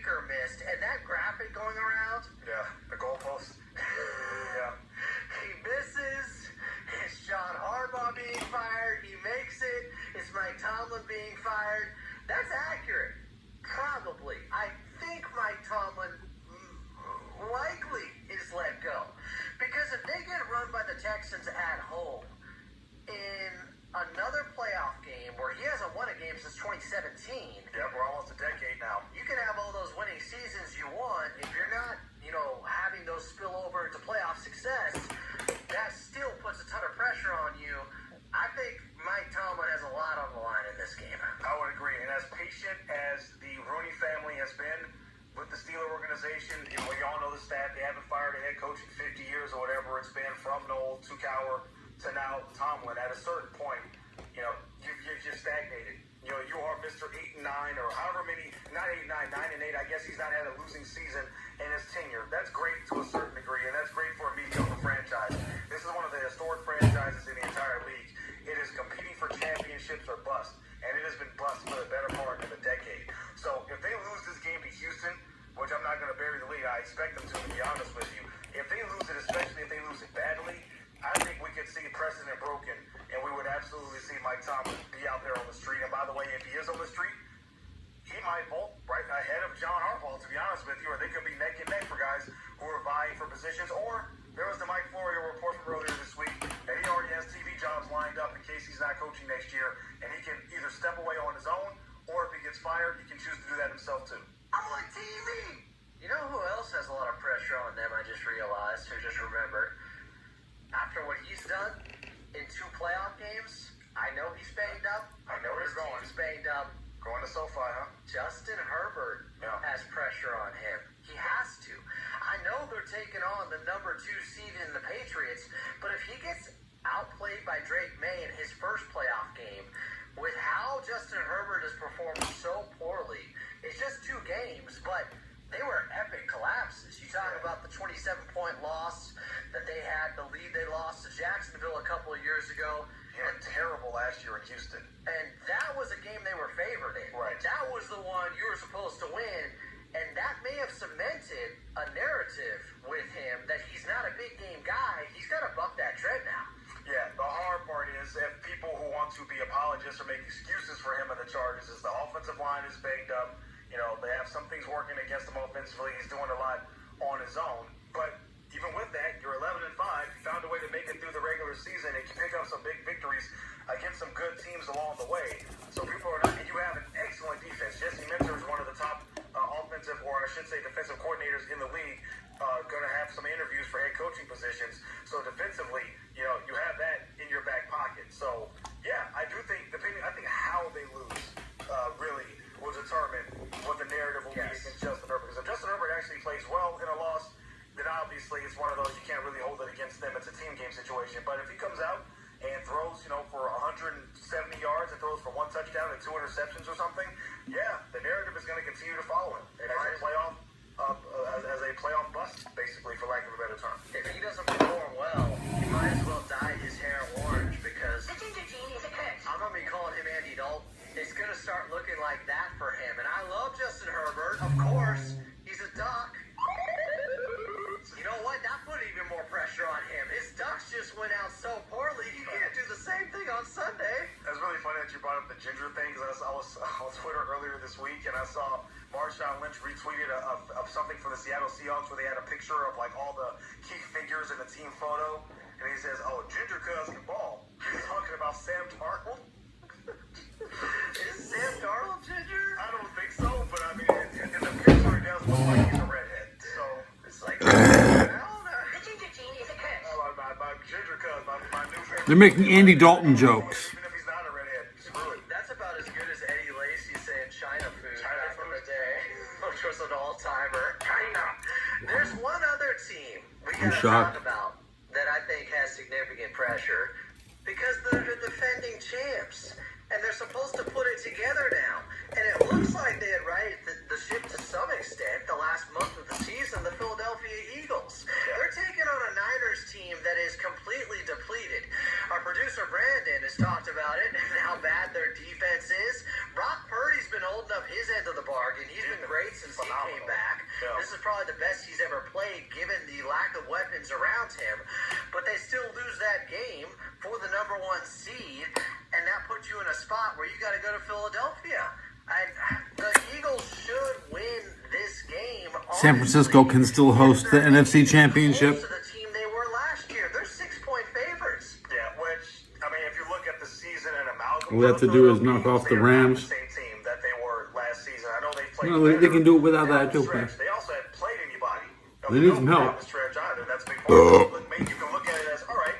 Baker missed, and that graphic going around. Yeah, the goalpost. Yeah. He misses. It's John Harbaugh being fired. He makes it. It's Mike Tomlin being fired. That's accurate. Probably. I think Mike Tomlin likely is let go. Because if they get run by the Texans at home in another playoff game where he hasn't won a game since 2017. Yeah, we're almost a decade now. You can have all those winning seasons you want. If you're not, having those spill over into playoff success, that still puts a ton of pressure on you. I think Mike Tomlin has a lot on the line in this game. I would agree. And as patient as the Rooney family has been with the Steeler organization, we all know the stat. They haven't fired a head coach in 50 years or whatever it's been, from Noel to Cowher to now Tomlin. At a certain point, you're just stagnated. You are Mr. 8-9 or however many, not 8-9, 9-8. I guess he's not had a losing season in his tenure. That's great to a certain degree, and that's great for a mediocre franchise. This is one of the historic franchises in the entire league. It is competing for championships or bust, and it has been bust for the better part of a decade. So if they lose this game to Houston, which I'm not going to bury the lead, I expect them to be honest with you. If they lose it, especially if they lose it badly, I think we could see precedent broken, and we would absolutely see Mike Tomlin be out there on the street. And by the way, if he is on the street, he might bolt right ahead of John Harbaugh, to be honest with you, or they could be neck and neck for guys who are vying for positions. Or there was the Mike Florio report from earlier this week that he already has TV jobs lined up in case he's not coaching next year, and he can either step away on his own, or if he gets fired, he can choose to do that himself too. I'm on TV. You know who else has a lot of pressure on them? I just realized, or just remembered. After what he's done in 2 playoff games, I know he's banged up. I know his team's banged up. Going to SoFi, huh? Justin Herbert has pressure on him. He has to. I know they're taking on the number 2 seed in the Patriots, but if he gets outplayed by Drake May in his first playoff game, with how Justin Herbert has performed so poorly, it's just 2 games, but they were epic collapses. You talk about the 27-point loss that they had, the lead they lost to Jacksonville a couple of years ago. Yeah, terrible last year in Houston. And that was a game they were favored in. Right. That was the one you were supposed to win, and that may have cemented a narrative with him that he's not a big game guy. He's got to buck that trend now. Yeah, the hard part is if people who want to be apologists or make excuses for him and the Chargers is the offensive line is banged up. They have some things working against him offensively. He's doing a lot on his own. But even with that, you're 11-5. You found a way to make it through the regular season and you pick up some big victories against some good teams along the way. So people are not, and you have an excellent defense. Jesse Minter is one of the top offensive, or I should say defensive coordinators in the league. Going to have some interviews for head coaching positions. So defensively, you have that in your back pocket. So yeah, I do think, I think how they lose really will determine what the narrative will be against Justin Herbert. Because if Justin Herbert actually plays well in a loss, then obviously it's one of those you can't really hold it against them. It's a team game situation. But if he comes out and throws, for 170 yards and throws for 1 touchdown and 2 interceptions or something, yeah, the narrative is going to continue to follow him as a playoff bust, basically, for lack of a better term. If he doesn't perform well, he might as well dye his hair orange, because the ginger gene is a curse. I'm going to be calling him Andy Dalton. It's going to start looking like that for him. And I love Justin Herbert. Of course, he's a Duck. You know what? That put even more pressure on him. His Ducks just went out so poorly, he can't do the same thing on Sunday. That's really funny that you brought up the ginger thing, because I was on Twitter earlier this week, and I saw Marshawn Lynch retweeted of something from the Seattle Seahawks where they had a picture of all the key figures in the team photo, and he says, "Oh, Ginger Cuz can ball." He's talking about Sam Darnold. Is Sam Darnold ginger? I don't think so, but I mean, in the picture it does look like he's a redhead. So it's like, I don't know. The ginger gene is a curse. My Ginger Cuz, my new favorite. They're making Andy Dalton jokes. Even if he's not a redhead, screw it. That's about as good as Eddie Lacy saying China food back in the day, which was an all-timer. There's one other team we got to talk about that I think has significant pressure, because they're the defending champs, and they're supposed to put it together now. And it looks like they had righted the ship to some extent the last month of the season, the Philadelphia Eagles. They're taking on a Niners team that is completely depleted. Our producer Brandon has talked about it and how bad their defense is. Brock Purdy's been holding up his end of the bargain. He's been great since he came back. Yeah. This is probably the best he's ever played, given the lack of weapons around him. But they still lose that game for the number 1 seed, and that puts you in a spot where you got to go to Philadelphia. The Eagles should win this game. San Francisco can still host the NFC Championship. To the team they were last year. They're 6-point favorites. Yeah, which, I mean, if you look at the season and amalgam, All we have to do is knock off the Rams. The same team that they were last season. I know they played. No, they can do it without that too. They also hadn't played anybody. They need some help. The stretch either. That's a big part. You can look at it as, all right,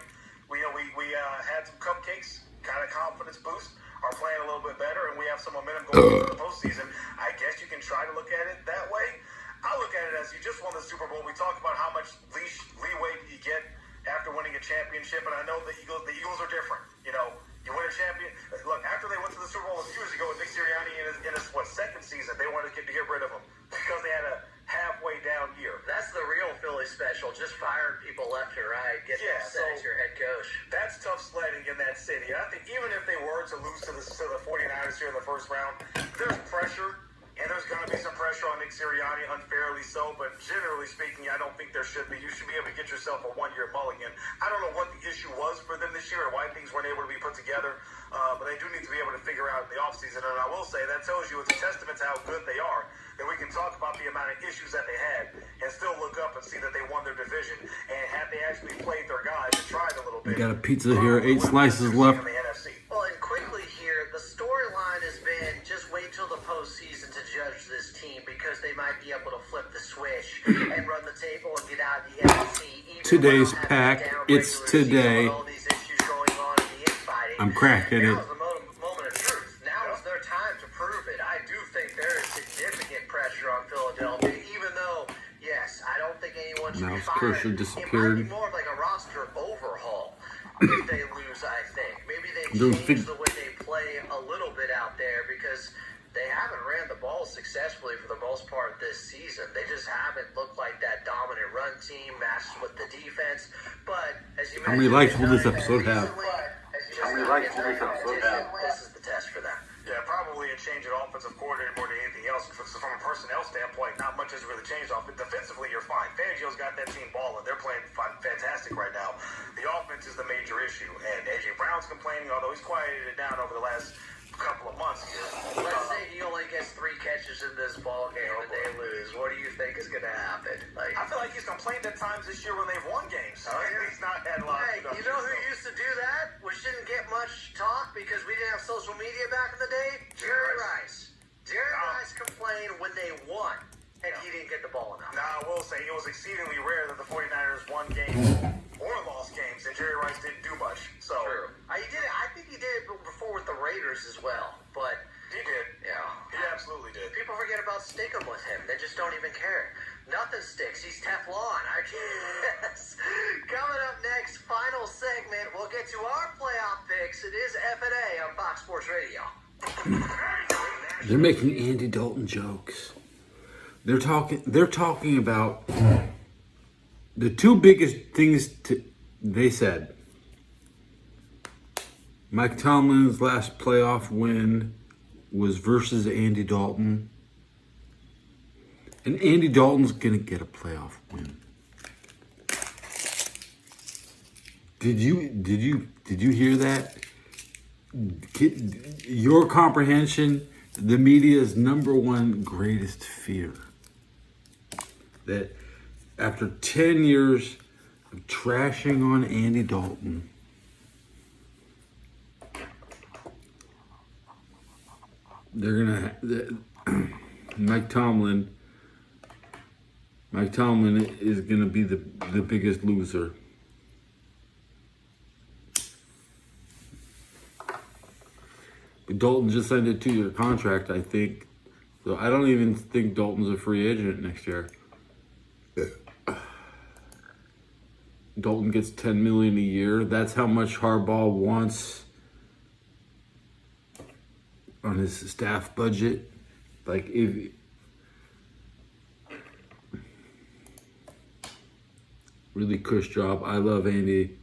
we had some cupcakes, kind of confidence boost, are playing a little bit better, and we have some momentum going into the postseason. I guess you can try to look at it that way. I look at it as you just won the Super Bowl. We talked about how much leeway you get after winning a championship, and I know the Eagles are different. You know, you win a champion. Look, after they went to the Super Bowl a few years ago with Nick Sirianni in his second season, they wanted to get rid of him because they had a halfway down year. That's the real Philly special. Just firing people left and right. Get them set as your head coach. That's tough sledding in that city. I think even if they were to lose to the 49ers here in the first round, there's pressure. And there's going to be some pressure on Nick Sirianni, unfairly so, but generally speaking, I don't think there should be. You should be able to get yourself a 1-year mulligan. I don't know what the issue was for them this year and why things weren't able to be put together, but they do need to be able to figure out in the offseason. And I will say that tells you it's a testament to how good they are, that we can talk about the amount of issues that they had and still look up and see that they won their division. And had they actually played their guys and tried a little bit. We got a pizza here, 8 slices left. Well, and quickly here, the storyline has been just wait till the postseason to judge this team because they might be able to flip the switch and run the table and get out of the NFC. Today's pack, it's today. All these issues going on in the infighting. I'm cracking it. Now is the moment of truth. Now is their time to prove it. I do think there is significant pressure on Philadelphia, even though, yes, I don't think anyone should be Mouse fired. cursor It disappeared. might be more of like a roster overhaul if they lose, I think. Maybe they Don't change think- the way they play a little bit out there because they haven't ran the ball successfully for the most part this season. They just haven't looked like that dominant run team matched with the defense. But as you How many likes will this episode have? How many likes will this episode have? This is the test for them. Yeah, probably a change in offensive coordinator more than anything else. So from a personnel standpoint, not much has really changed. Defensively, you're fine. Fangio's got that team balling. They're playing fantastic right now. The offense is the major issue. And A.J. Brown's complaining, although he's quieted it down over the last couple of months here. Let's say he only gets 3 catches in this ball game and they lose. What do you think is going to happen? I feel like he's complained at times this year when they've won games. He's not had a lot of Hey, you know who used to do that? We shouldn't get much talk because we didn't have social media back in the day? Jerry Rice. Jerry Rice complained when they won and he didn't get the ball enough. Now, I will say it was exceedingly rare that the 49ers won games or lost games, and Jerry Rice didn't do much. So True. He did it. I think he did it before with the Raiders as well. But he did. yeah, He absolutely did. people forget about sticking with him. They just don't even care. Nothing sticks. He's Teflon. I guess. Coming up next, final segment, we'll get to our playoff picks. It is F&A on Fox Sports Radio. They're making Andy Dalton jokes. They're talking about the 2 biggest things they said. Mike Tomlin's last playoff win was versus Andy Dalton. And Andy Dalton's gonna get a playoff win. Did you hear that? Your comprehension, the media's number one greatest fear. That after 10 years of trashing on Andy Dalton, they're gonna Mike Tomlin is gonna be the biggest loser. But Dalton just signed a 2-year contract, I think. So I don't even think Dalton's a free agent next year. Dalton gets $10 million a year. That's how much Harbaugh wants on his staff budget. Like, if really cush job. I love Andy.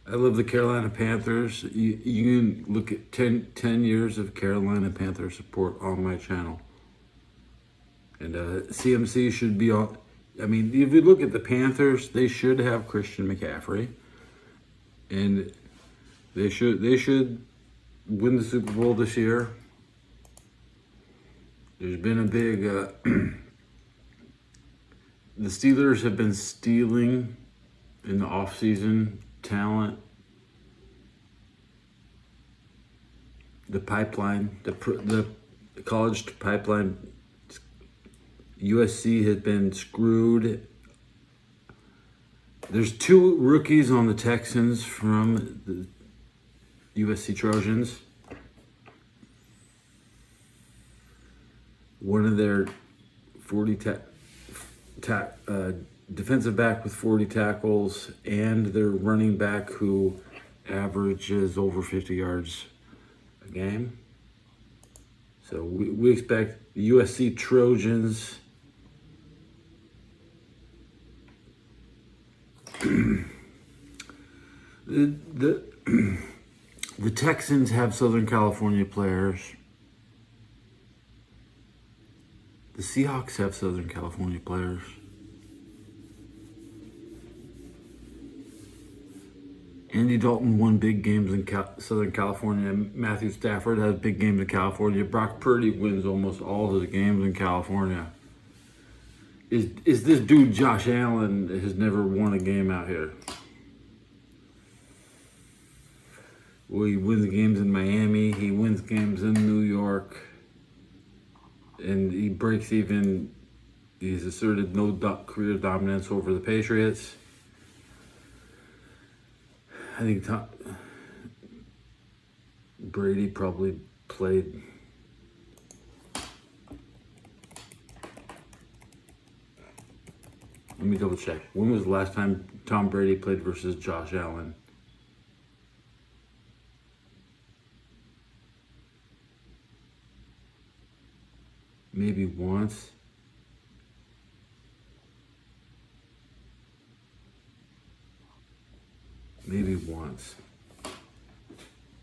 I love the Carolina Panthers. You can look at 10 years of Carolina Panther support on my channel. And CMC should be on. I mean, if you look at the Panthers, they should have Christian McCaffrey. And they should win the Super Bowl this year. There's been a big... the Steelers have been stealing in the offseason talent. The pipeline, the college pipeline, USC has been screwed. There's 2 rookies on the Texans from the USC Trojans. One of their 40 defensive back with 40 tackles, and their running back who averages over 50 yards a game. So we expect the USC Trojans the Texans have Southern California players. The Seahawks have Southern California players. Andy Dalton won big games in Southern California. Matthew Stafford has big games in California. Brock Purdy wins almost all his games in California. Is this dude Josh Allen has never won a game out here? Well, he wins games in Miami. He wins games in New York. And he breaks even. He's asserted no career dominance over the Patriots. I think Brady probably played. Let me double check. When was the last time Tom Brady played versus Josh Allen? Maybe once. Maybe once.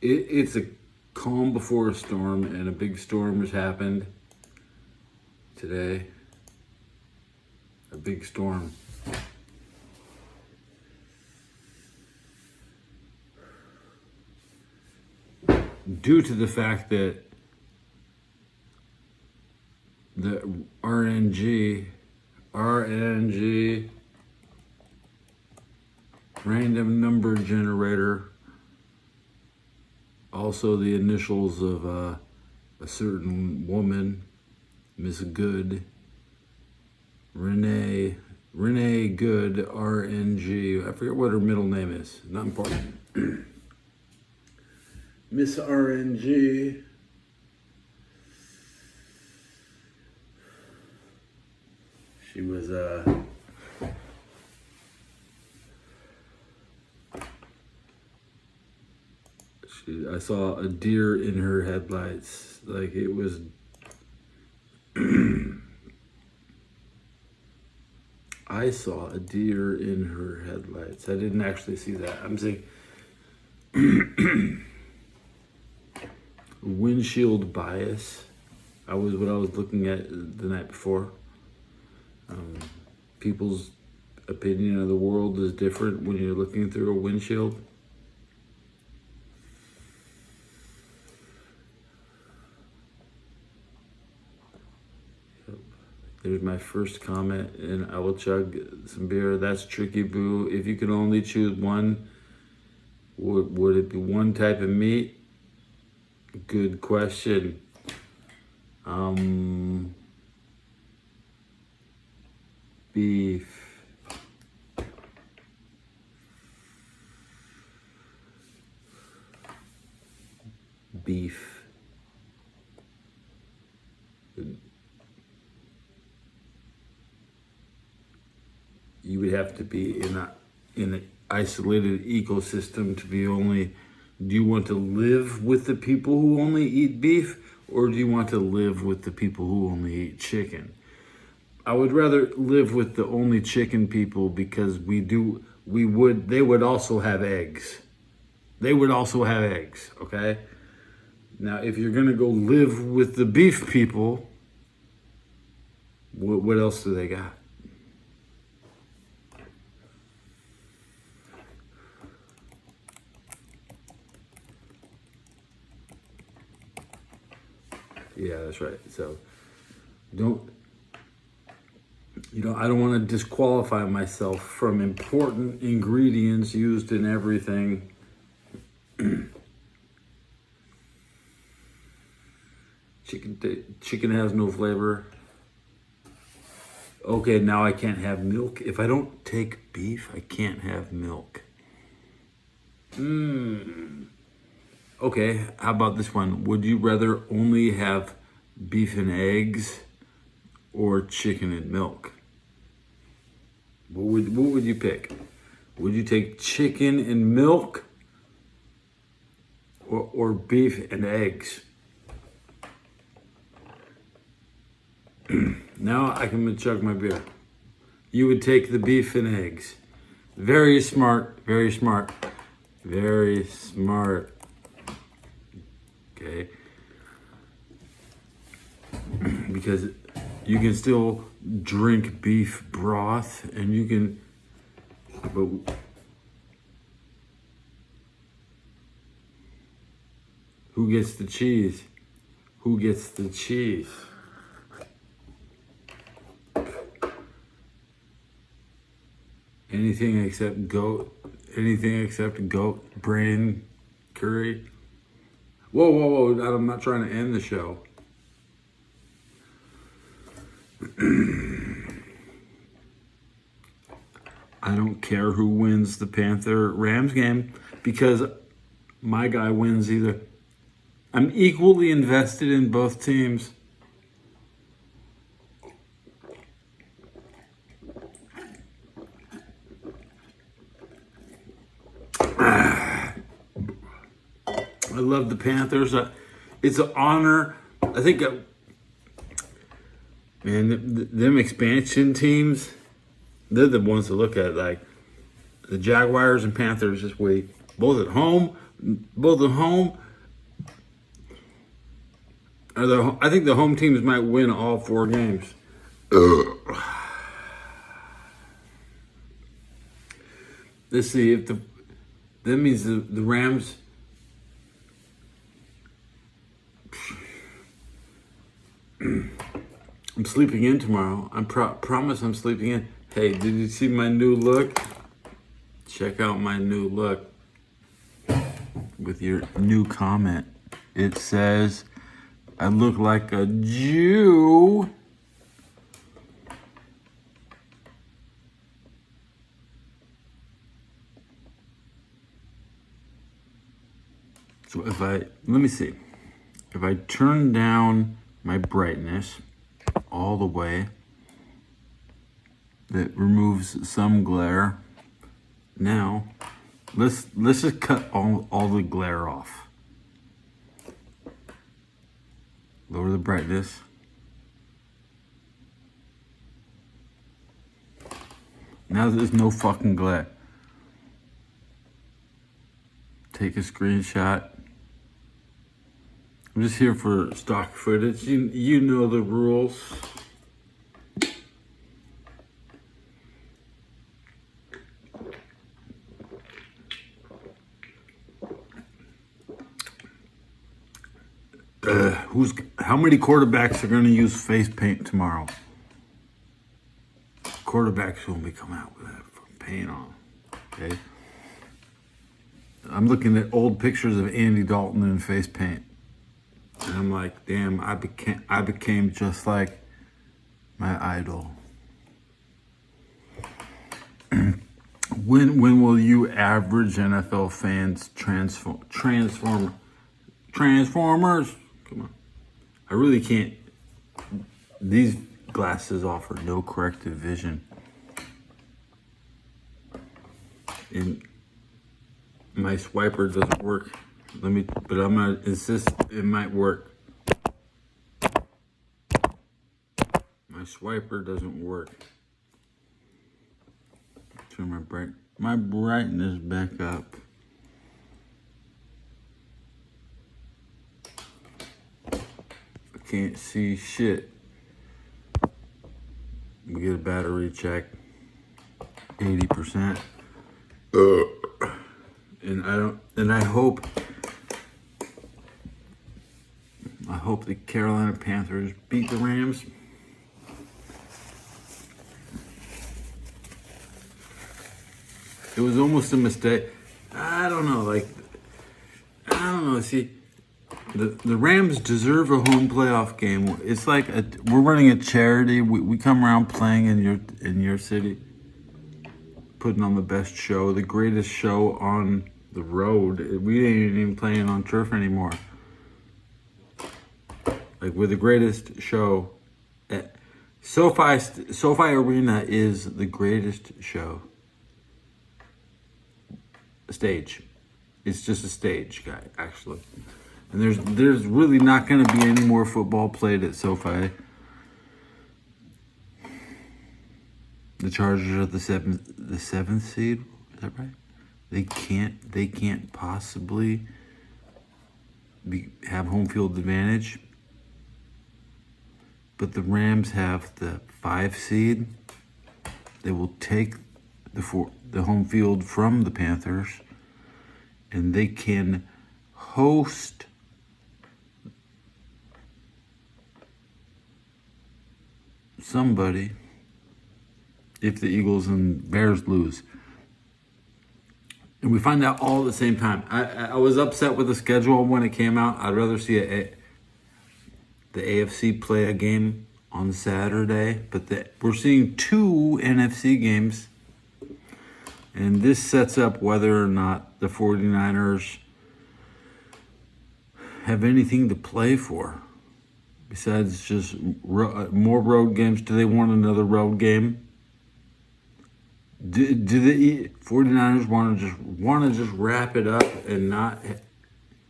It's a calm before a storm, and a big storm has happened today. A big storm. Due to the fact that the RNG, random number generator, also the initials of a certain woman, Miss Good, Renee Good, RNG. I forget what her middle name is. Not important. Miss RNG. She was I saw a deer in her headlights. Like it was I saw a deer in her headlights. I didn't actually see that. I'm saying windshield bias. What I was looking at the night before. People's opinion of the world is different when you're looking through a windshield. There's my first comment, and I will chug some beer. That's tricky, boo. If you could only choose one, would it be one type of meat? Good question. Beef. You would have to be in an isolated ecosystem to be only. Do you want to live with the people who only eat beef, or do you want to live with the people who only eat chicken? I would rather live with the only chicken people because they would also have eggs. they would also have eggs, okay? Now, if you're gonna go live with the beef people, what else do they got? Yeah, that's right. So, I don't want to disqualify myself from important ingredients used in everything. Chicken has no flavor. Okay, now I can't have milk. If I don't take beef, I can't have milk. Okay, how about this one? Would you rather only have beef and eggs or chicken and milk? What would you pick? Would you take chicken and milk or beef and eggs? Now I can chug my beer. You would take the beef and eggs. Very smart, very smart, very smart. Okay. Because you can still drink beef broth and you can, but who gets the cheese? Who gets the cheese? Anything except goat brain curry. Whoa, I'm not trying to end the show. I don't care who wins the Panther-Rams game because my guy wins either. I'm equally invested in both teams. I love the Panthers. It's an honor. I think, man, them expansion teams, they're the ones to look at. Like the Jaguars and Panthers this week, both at home. I think the home teams might win all 4 games. Let's see if that means the Rams. I'm sleeping in tomorrow. I promise I'm sleeping in. Hey, did you see my new look? Check out my new look with your new comment. It says, I look like a Jew. So let me see. If I turn down my brightness all the way, that removes some glare. Now, let's just cut all the glare off. Lower the brightness. Now there's no fucking glare. Take a screenshot. I'm just here for stock footage. You know the rules. How many quarterbacks are going to use face paint tomorrow? Quarterbacks will be coming out with that paint on. Okay. I'm looking at old pictures of Andy Dalton in face paint. And I'm like, damn, I became just like my idol. When will you average NFL fans Transformers? Come on. I really can't. These glasses offer no corrective vision. And my swiper doesn't work. But I'm gonna insist it might work. My swiper doesn't work. Turn my brightness back up. can't see shit. We get a battery check, 80%. And I hope the Carolina Panthers beat the Rams. It was almost a mistake. I don't know. See, the Rams deserve a home playoff game. It's like we're running a charity. We come around playing in your city, putting on the best show, the greatest show on the road. We ain't even playing on turf anymore. Like, we're the greatest show. SoFi Arena is the greatest show. Stage. It's just a stage, guy, actually. And there's really not going to be any more football played at SoFi. The Chargers are the seventh seed. Is that right? They can't possibly have home field advantage. But the Rams have the 5 seed. They will take the home field from the Panthers, and they can host somebody if the Eagles and Bears lose. And we find out all at the same time. I was upset with the schedule when it came out. I'd rather see the AFC play a game on Saturday, but we're seeing 2 NFC games. And this sets up whether or not the 49ers have anything to play for besides just more road games. Do they want another road game? Do the 49ers want to just wrap it up and not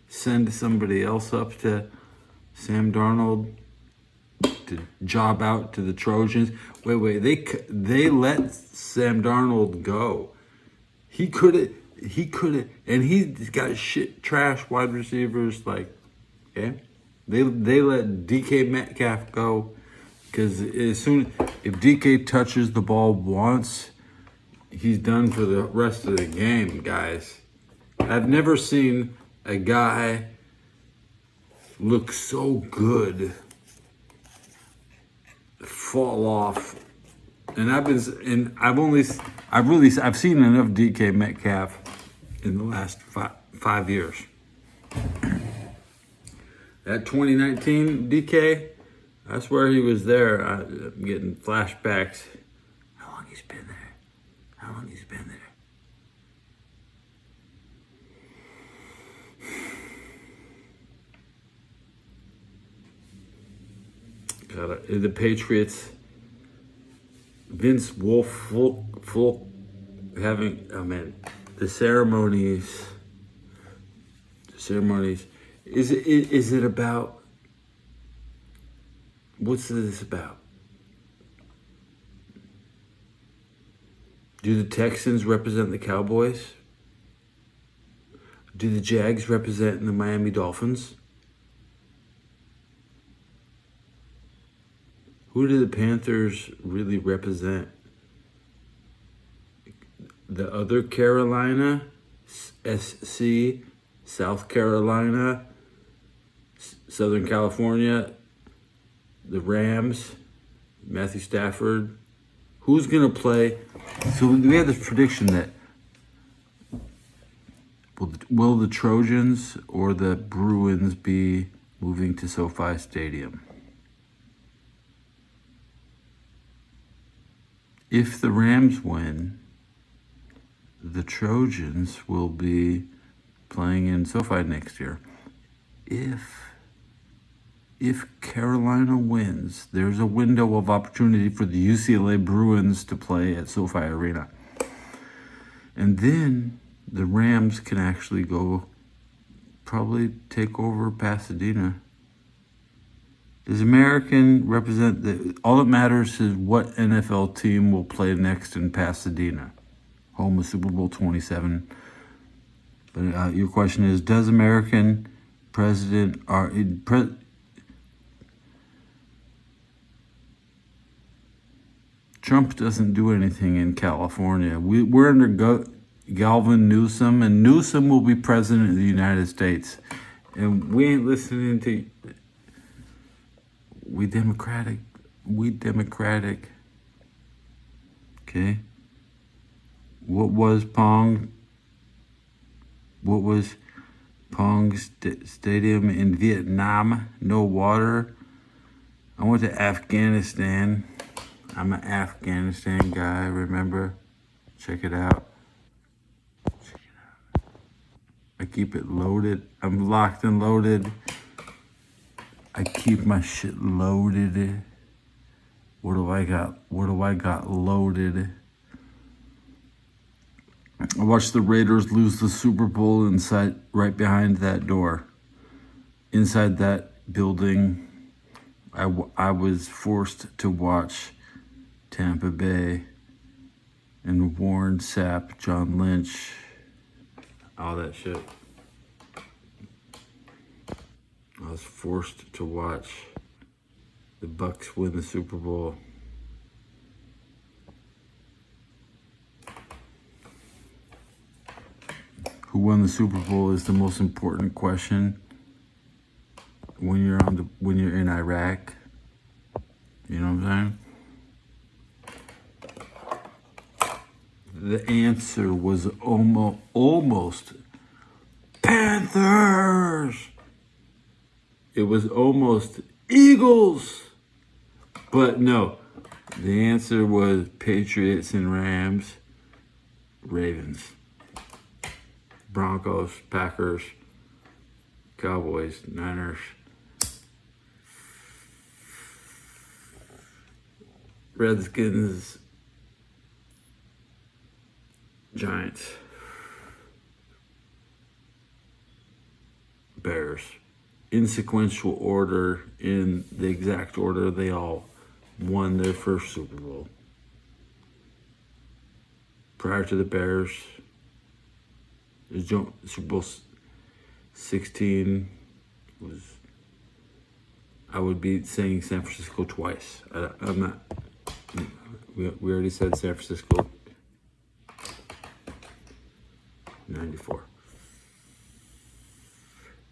send somebody else up to Sam Darnold to job out to the Trojans? Wait, they let Sam Darnold go. He could have, and he's got shit trash wide receivers. Like, okay, they let DK Metcalf go because if DK touches the ball once, he's done for the rest of the game, guys. I've never seen a guy look so good fall off. And I've seen enough DK Metcalf in the last 5 years. That 2019 DK, I swear he was there. I'm getting flashbacks. How long he's been there? The Patriots, Vince Wolf having, the ceremonies. Is it about, what's this about? Do the Texans represent the Cowboys? Do the Jags represent the Miami Dolphins? Who do the Panthers really represent? The other Carolina, SC, South Carolina, Southern California, the Rams, Matthew Stafford. Who's going to play? So we have this prediction that will the Trojans or the Bruins be moving to SoFi Stadium? If the Rams win, the Trojans will be playing in SoFi next year. If Carolina wins, there's a window of opportunity for the UCLA Bruins to play at SoFi Arena. And then the Rams can actually go probably take over Pasadena. Does American represent all that matters is what NFL team will play next in Pasadena, home of Super Bowl 27. But your question is, does American president Trump doesn't do anything in California. We're under Galvin Newsom, and Newsom will be president of the United States. And we ain't listening to... We Democratic. Okay? What was Pong Stadium in Vietnam? No water. I went to Afghanistan. I'm an Afghanistan guy, remember? Check it out. I keep it loaded. I'm locked and loaded. I keep my shit loaded. What do I got loaded? I watched the Raiders lose the Super Bowl right behind that door. Inside that building, I was forced to watch Tampa Bay and Warren Sapp, John Lynch, all that shit. I was forced to watch the Bucks win the Super Bowl. Who won the Super Bowl is the most important question when you're in Iraq. You know what I'm saying? The answer was almost Panthers. It was almost Eagles. But no, the answer was Patriots and Rams, Ravens, Broncos, Packers, Cowboys, Niners, Redskins, Giants, Bears. In sequential order, in the exact order they all won their first Super Bowl. Prior to the Bears, Super Bowl 16 was, I would be saying San Francisco twice. I'm not, we already said San Francisco 94.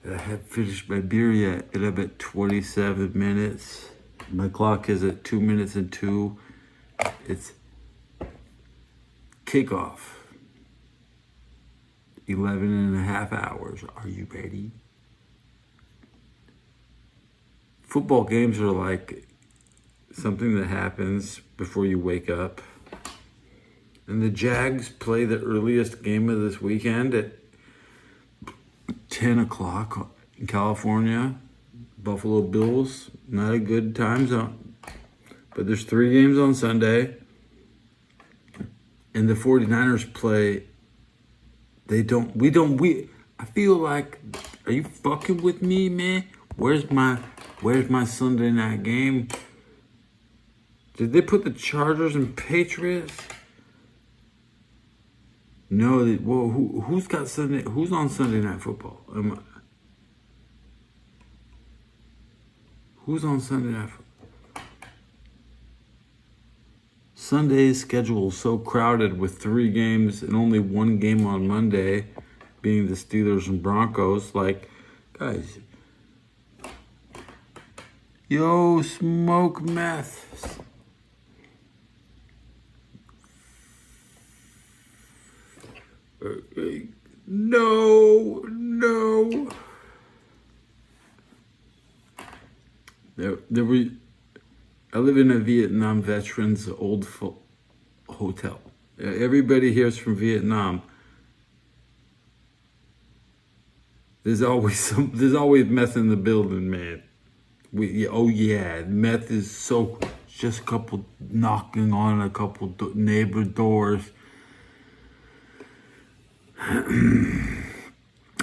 I haven't finished my beer yet, and I'm at 27 minutes. My clock is at 2 minutes and 2. It's kickoff. 11 and a half hours. Are you ready? Football games are like something that happens before you wake up. And the Jags play the earliest game of this weekend at 10 o'clock in California. Buffalo Bills, not a good time zone. But there's 3 games on Sunday. And the 49ers play. I feel like, are you fucking with me, man? Where's my Sunday night game? Did they put the Chargers and Patriots? No, who's on Sunday Night Football? Who's on Sunday Night Football? Sunday's schedule is so crowded with 3 games and only 1 game on Monday, being the Steelers and Broncos. Like, guys, yo, smoke meth. No. I live in a Vietnam veterans old hotel. Everybody here is from Vietnam. There's always meth in the building, man. Meth is so, just a couple knocking on a couple neighbor doors.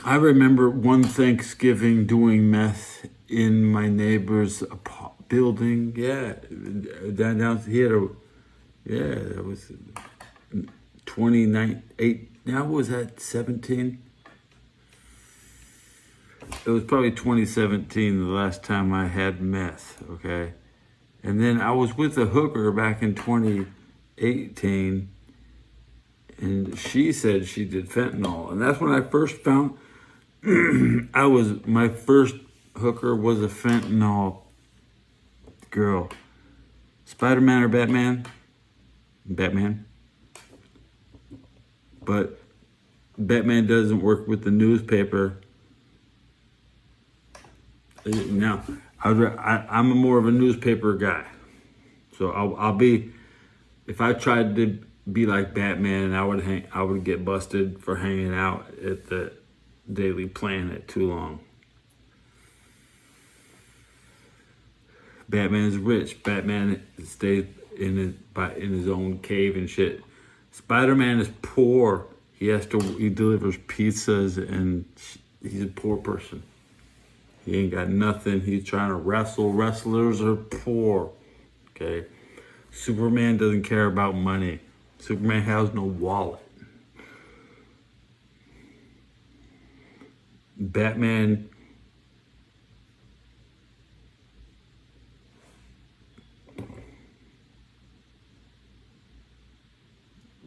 I remember one Thanksgiving doing meth in my neighbor's building. Yeah, down he had that was 29. Now was that 17? It was probably 2017 the last time I had meth. Okay, and then I was with a hooker back in 2018. 18, and she said she did fentanyl. And that's when I first found my first hooker was a fentanyl girl. Spider-Man or Batman? Batman. But Batman doesn't work with the newspaper. Now, I'm more of a newspaper guy. So I'll be, if I tried to be like Batman, I would get busted for hanging out at the Daily Planet too long. Batman is rich. Batman stays in his own cave and shit. Spider-Man is poor. He delivers pizzas, and he's a poor person. He ain't got nothing. He's trying to wrestle. Wrestlers are poor. Okay? Superman doesn't care about money. Superman has no wallet. Batman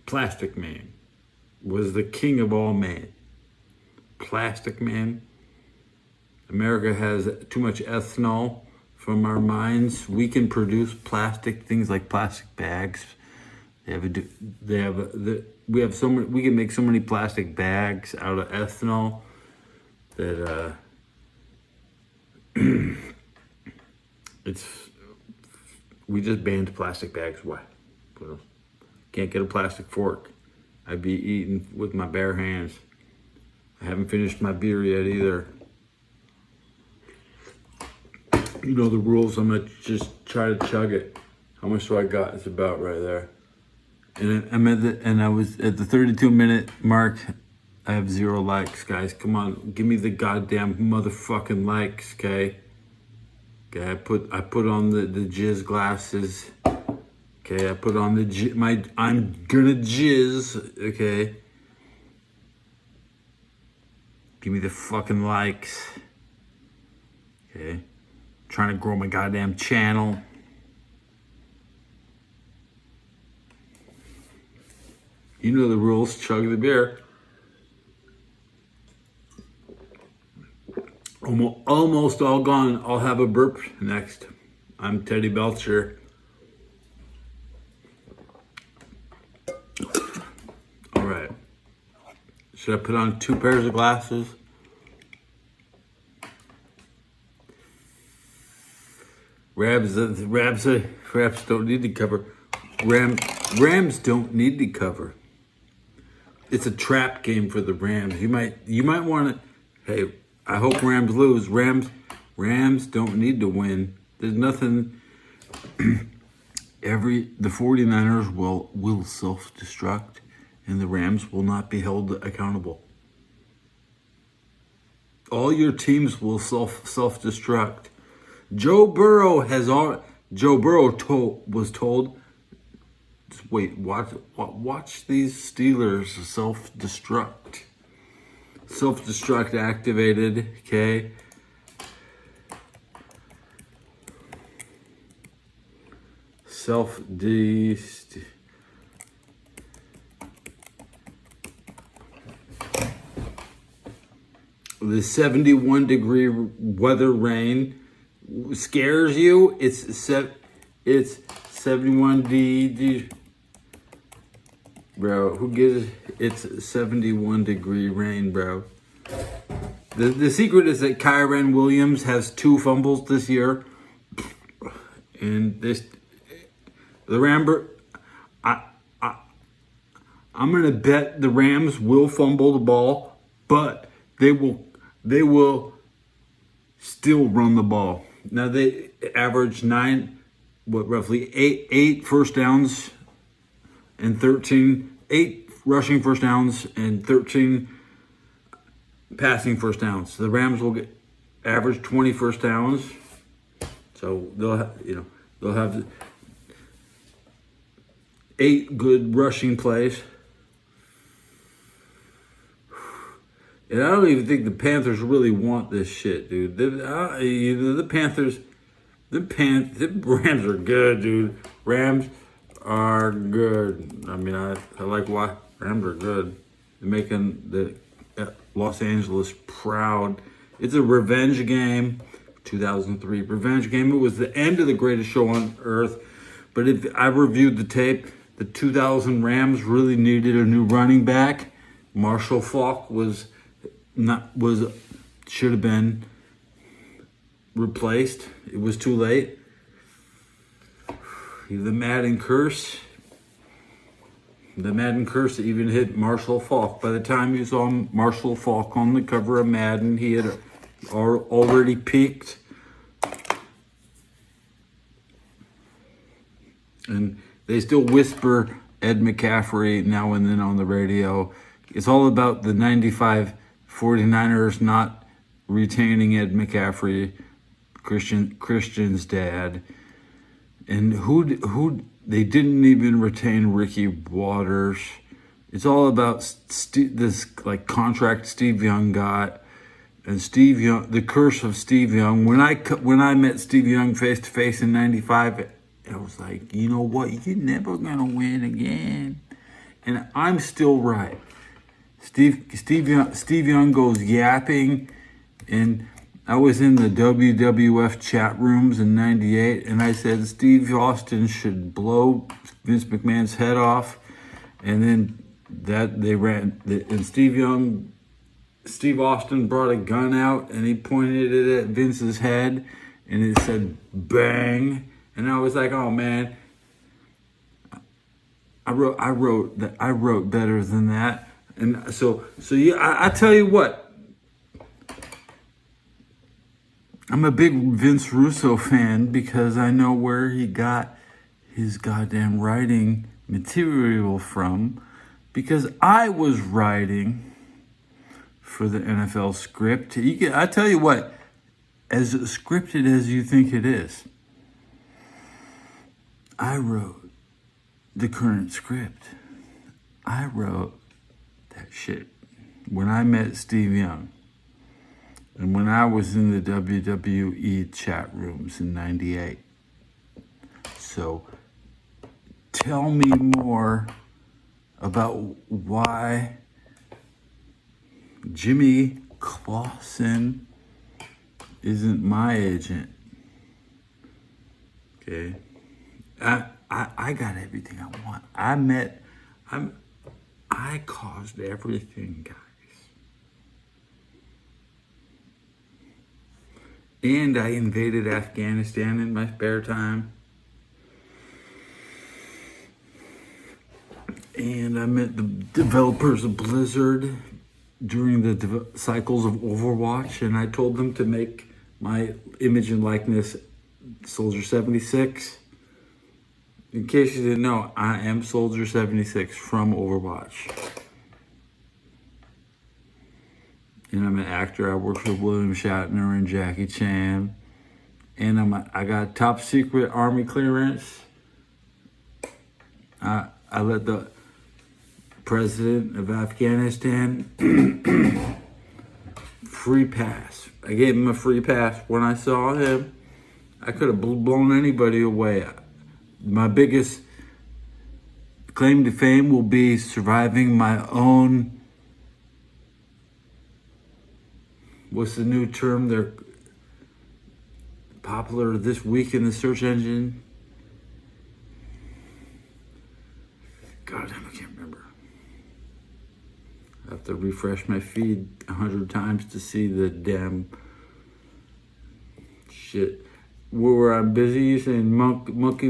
Plastic Man was the king of all men. Plastic Man. America has too much ethanol from our mines. We can produce plastic things like plastic bags. We can make so many plastic bags out of ethanol that we just banned plastic bags. Why? Can't get a plastic fork. I'd be eating with my bare hands. I haven't finished my beer yet either. You know the rules. I'm gonna just try to chug it. How much do I got? It's about right there. And I was at the 32-minute mark. I have 0 likes, guys. Come on, give me the goddamn motherfucking likes, okay? Okay, I put on the jizz glasses. Okay, I put on I'm gonna jizz, okay? Give me the fucking likes. Okay? Trying to grow my goddamn channel. You know the rules, chug the beer. Almost all gone. I'll have a burp next. I'm Teddy Belcher. All right. Should I put on 2 pairs of glasses? Rams don't need to cover. Rams don't need to cover. It's a trap game for the Rams. You might want to. Hey, I hope Rams lose. Rams don't need to win. There's nothing. The 49ers will self-destruct, and the Rams will not be held accountable. All your teams will self-destruct. Joe Burrow was told. Just wait, watch these Steelers self-destruct. Self-destruct activated, okay? The 71-degree weather rain scares you. It's 71 bro. Who gives? It's 71-degree rain, bro. The secret is that Kyren Williams has 2 fumbles this year, and I'm gonna bet the Rams will fumble the ball, but they will still run the ball. Now they average roughly eight first downs and 8 rushing first downs and 13 passing first downs. So the Rams will average 20 first downs. So they'll have 8 good rushing plays. And I don't even think the Panthers really want this shit, dude. The Rams are good, dude. Rams are good. I mean, I like why Rams are good. They're making the Los Angeles proud. It's a revenge game. 2003 revenge game. It was the end of the greatest show on earth. But if I reviewed the tape, the 2000 Rams really needed a new running back. Marshall Faulk should have been replaced. It was too late. The Madden curse even hit Marshall Faulk. By the time you saw Marshall Faulk on the cover of Madden, he had already peaked. And they still whisper Ed McCaffrey now and then on the radio. It's all about the 95 49ers not retaining Ed McCaffrey, Christian's dad. And who they didn't even retain Ricky Waters. It's all about this like contract Steve Young got, and Steve Young, the curse of Steve Young. When I met Steve Young face to face in '95, I was like, you know what? You're never gonna win again, and I'm still right. Steve Young goes yapping, and I was in the WWF chat rooms in '98, and I said Steve Austin should blow Vince McMahon's head off, and then and Steve Austin brought a gun out, and he pointed it at Vince's head, and it said bang, and I was like, oh man, I wrote better than that, and so yeah, I tell you what. I'm a big Vince Russo fan because I know where he got his goddamn writing material from, because I was writing for the NFL script. I tell you what, as scripted as you think it is, I wrote the current script. I wrote that shit when I met Steve Young. And when I was in the WWE chat rooms in '98. So tell me more about why Jimmy Clausen isn't my agent. Okay. I got everything I want. I caused everything, guys. And I invaded Afghanistan in my spare time. And I met the developers of Blizzard during the cycles of Overwatch. And I told them to make my image and likeness Soldier 76. In case you didn't know, I am Soldier 76 from Overwatch. And I'm an actor. I worked with William Shatner and Jackie Chan. And I got top secret Army clearance. I let the president of Afghanistan free pass. I gave him a free pass. When I saw him, I could have blown anybody away. My biggest claim to fame will be surviving my own. What's the new term? They're popular this week in the search engine. God, I can't remember. I have to refresh my feed 100 times to see the damn shit. Where I'm busy saying monkey,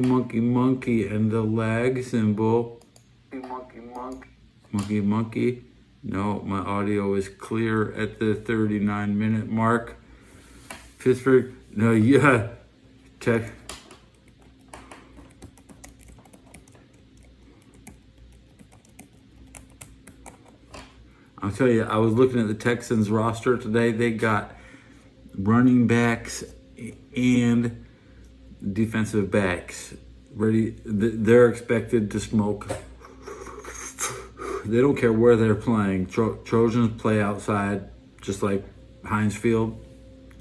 and the lag symbol. Monkey. No, my audio is clear at the 39-minute mark. Pittsburgh, no, yeah. I'll tell you, I was looking at the Texans roster today. They got running backs and defensive backs ready. They're expected to smoke. They don't care where they're playing. Trojans play outside, just like Heinz Field.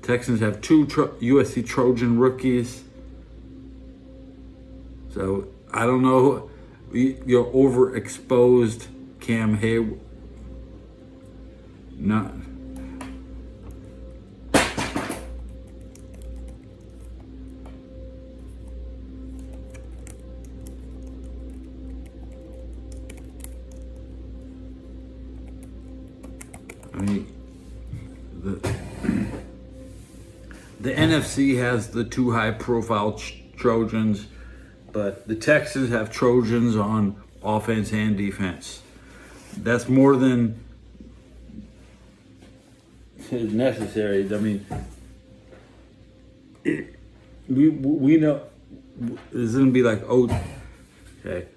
Texans have two USC Trojan rookies. So I don't know. You're overexposed, Cam Hayward. Not. I mean, the NFC has the two high-profile Trojans, but the Texans have Trojans on offense and defense. That's more than is necessary. I mean, we know it's gonna be like, oh, okay,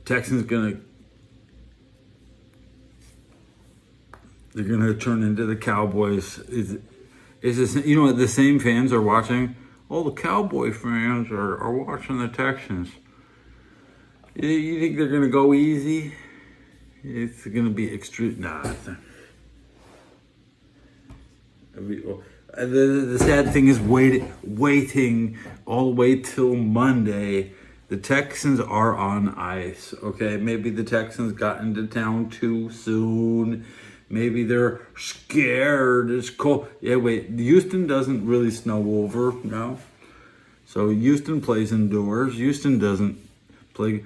Texans they're gonna turn into the Cowboys. Is this, you know, the same fans are watching? All the Cowboy fans are watching the Texans. You think they're gonna go easy? It's gonna be extreme. Nah. The sad thing is waiting all the way till Monday. The Texans are on ice. Okay, maybe the Texans got into town too soon. Maybe they're scared. It's cold. Yeah, wait. Houston doesn't really snow over, no. So Houston plays indoors. Houston doesn't play.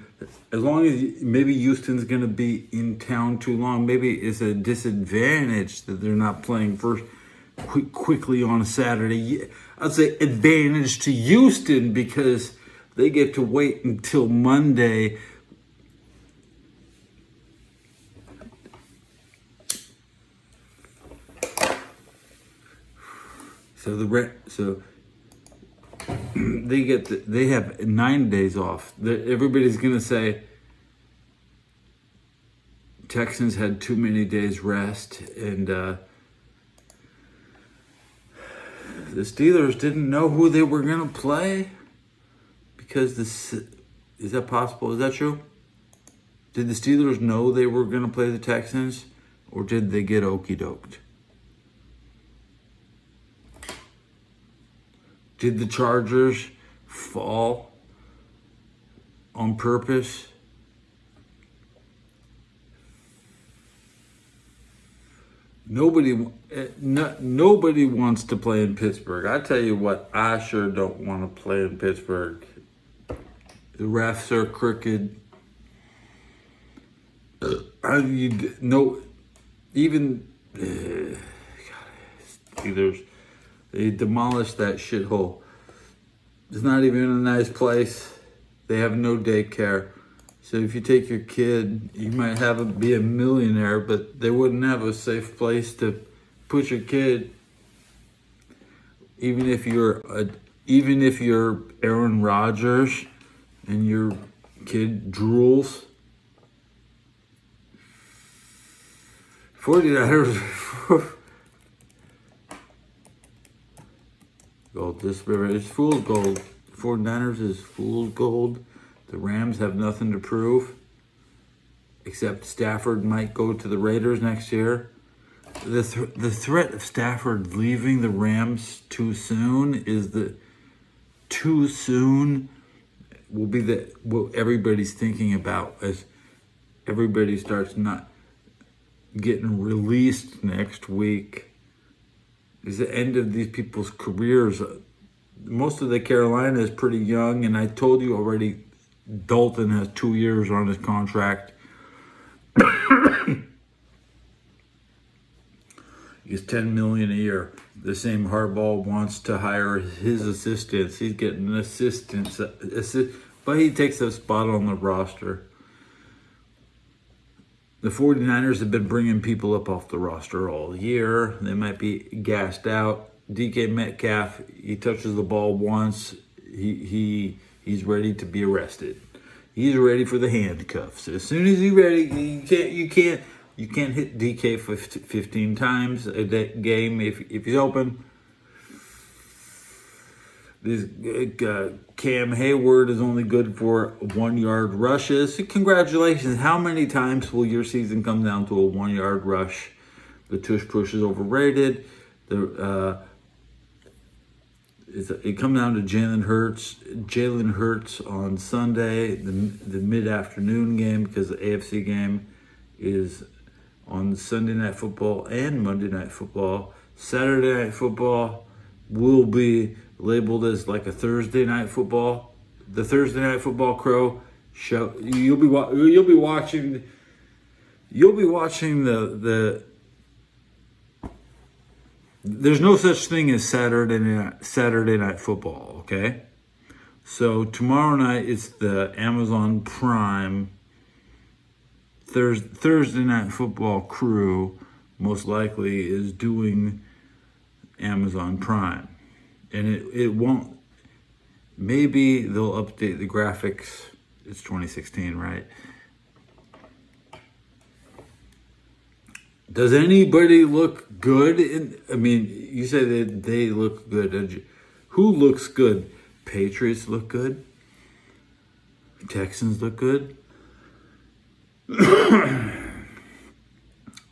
As long as maybe Houston's going to be in town too long, maybe it's a disadvantage that they're not playing first quickly on a Saturday. I'd say advantage to Houston because they get to wait until Monday. So they have 9 days off. Everybody's gonna say Texans had too many days rest, and the Steelers didn't know who they were gonna play because is that possible? Is that true? Did the Steelers know they were gonna play the Texans, or did they get okey doked? Did the Chargers fall on purpose? Nobody wants to play in Pittsburgh. I tell you what, I sure don't want to play in Pittsburgh. The refs are crooked. They demolished that shithole. It's not even a nice place. They have no daycare. So if you take your kid, you might be a millionaire, but they wouldn't have a safe place to put your kid. Even if you're Aaron Rodgers and your kid drools. 49ers. Gold. This river is fool's gold. 49ers is fool's gold. The Rams have nothing to prove. Except Stafford might go to the Raiders next year. The threat of Stafford leaving the Rams too soon will be what everybody's thinking about as everybody starts not getting released next week. Is the end of these people's careers. Most of the Carolina is pretty young, and I told you already, Dalton has 2 years on his contract. He's $10 million a year. The same Harbaugh wants to hire his assistants. He's getting assistants, but he takes a spot on the roster. The 49ers have been bringing people up off the roster all year. They might be gassed out. DK Metcalf, he touches the ball once, he's ready to be arrested. He's ready for the handcuffs. As soon as he's ready, you can't hit DK 15 times a game if he's open. This Cam Hayward is only good for 1 yard rushes. Congratulations. How many times will your season come down to a 1 yard rush? The tush push is overrated. it comes down to Jalen Hurts. Jalen Hurts on Sunday, the mid-afternoon game, because the AFC game is on Sunday Night Football and Monday Night Football. Saturday Night Football will be labeled as like a Thursday Night Football. The Thursday Night Football Crow show. You'll be watching the. There's no such thing as Saturday Night Football, okay? So tomorrow night it's the Amazon Prime Thursday Night Football crew most likely is doing Amazon Prime. And it won't, maybe they'll update the graphics. It's 2016, right? Does anybody look good? You say that they look good. Who looks good? Patriots look good. Texans look good.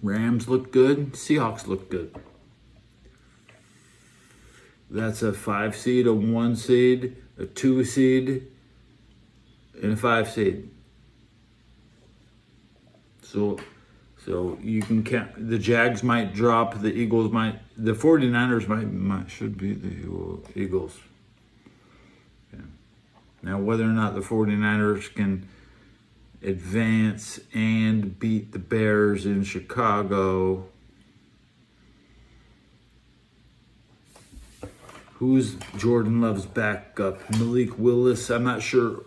Rams look good. Seahawks look good. That's a 5 seed, a 1 seed, a 2 seed, and a 5 seed. So you can count. The Jags might drop. The Eagles might. The 49ers should be the Eagles. Okay. Now, whether or not the 49ers can advance and beat the Bears in Chicago. Who's Jordan Love's backup? Malik Willis. I'm not sure.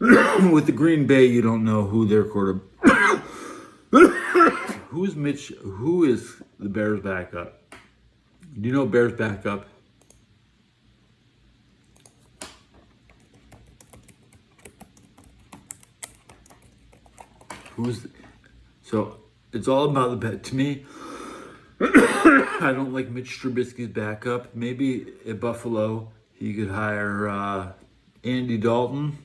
With the Green Bay, you don't know who their quarterback. Who is the Bears backup? Do you know Bears backup? So it's all about the bet. To me, I don't like Mitch Trubisky's backup. Maybe at Buffalo, he could hire Andy Dalton.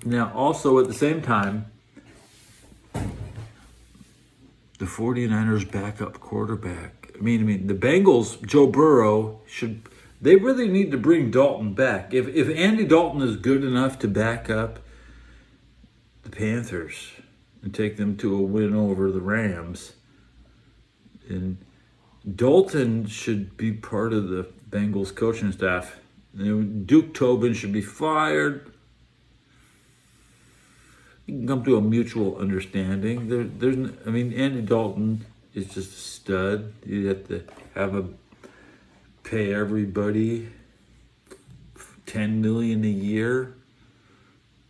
Now, also at the same time, the 49ers backup quarterback. I mean, the Bengals, Joe Burrow, they really need to bring Dalton back. If Andy Dalton is good enough to back up the Panthers and take them to a win over the Rams, and Dalton should be part of the Bengals coaching staff. Duke Tobin should be fired. You can come to a mutual understanding. Andy Dalton is just a stud. You have to pay everybody $10 million a year.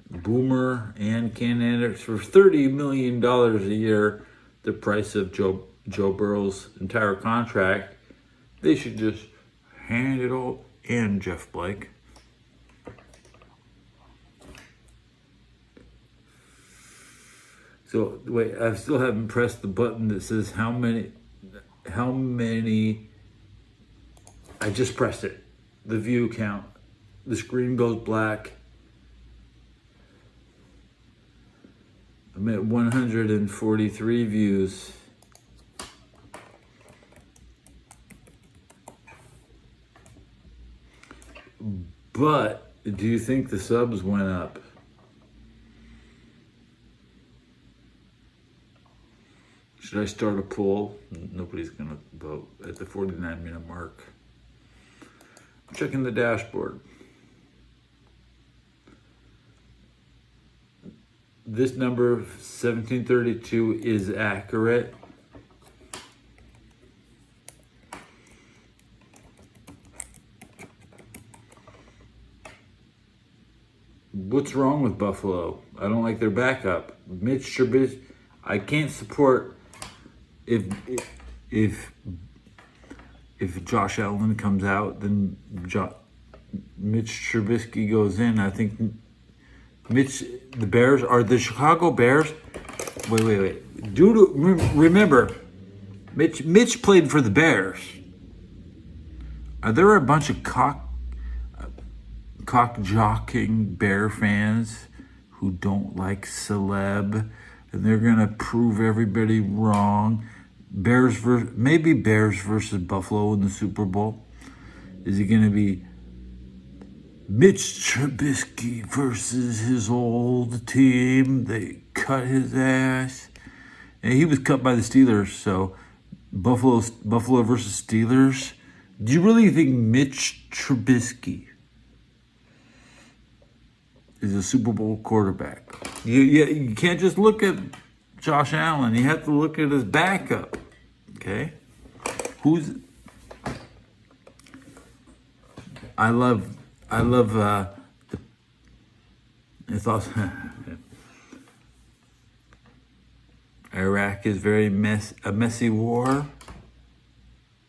Boomer and Ken Anderson for $30 million a year, the price of Joe Burrow's entire contract. They should just hand it all, and Jeff Blake. So wait, I still haven't pressed the button that says how many. I just pressed it. The view count. The screen goes black. I'm at 143 views. But do you think the subs went up? Should I start a poll? Nobody's going to vote at the 49-minute mark. I'm checking the dashboard. This number, 1732, is accurate. What's wrong with Buffalo? I don't like their backup. Mitch Trubisky. I can't support if Josh Allen comes out, then Mitch Trubisky goes in. I think the Bears are the Chicago Bears. Wait. Remember, Mitch played for the Bears. there are a bunch of cock jocking Bear fans who don't like celeb, and they're gonna prove everybody wrong. Maybe Bears versus Buffalo in the Super Bowl. Is it gonna be Mitch Trubisky versus his old team? They cut his ass, and he was cut by the Steelers. So Buffalo versus Steelers. Do you really think Mitch Trubisky is a Super Bowl quarterback? You can't just look at Josh Allen. You have to look at his backup. Okay? I love it's also Iraq is a messy war.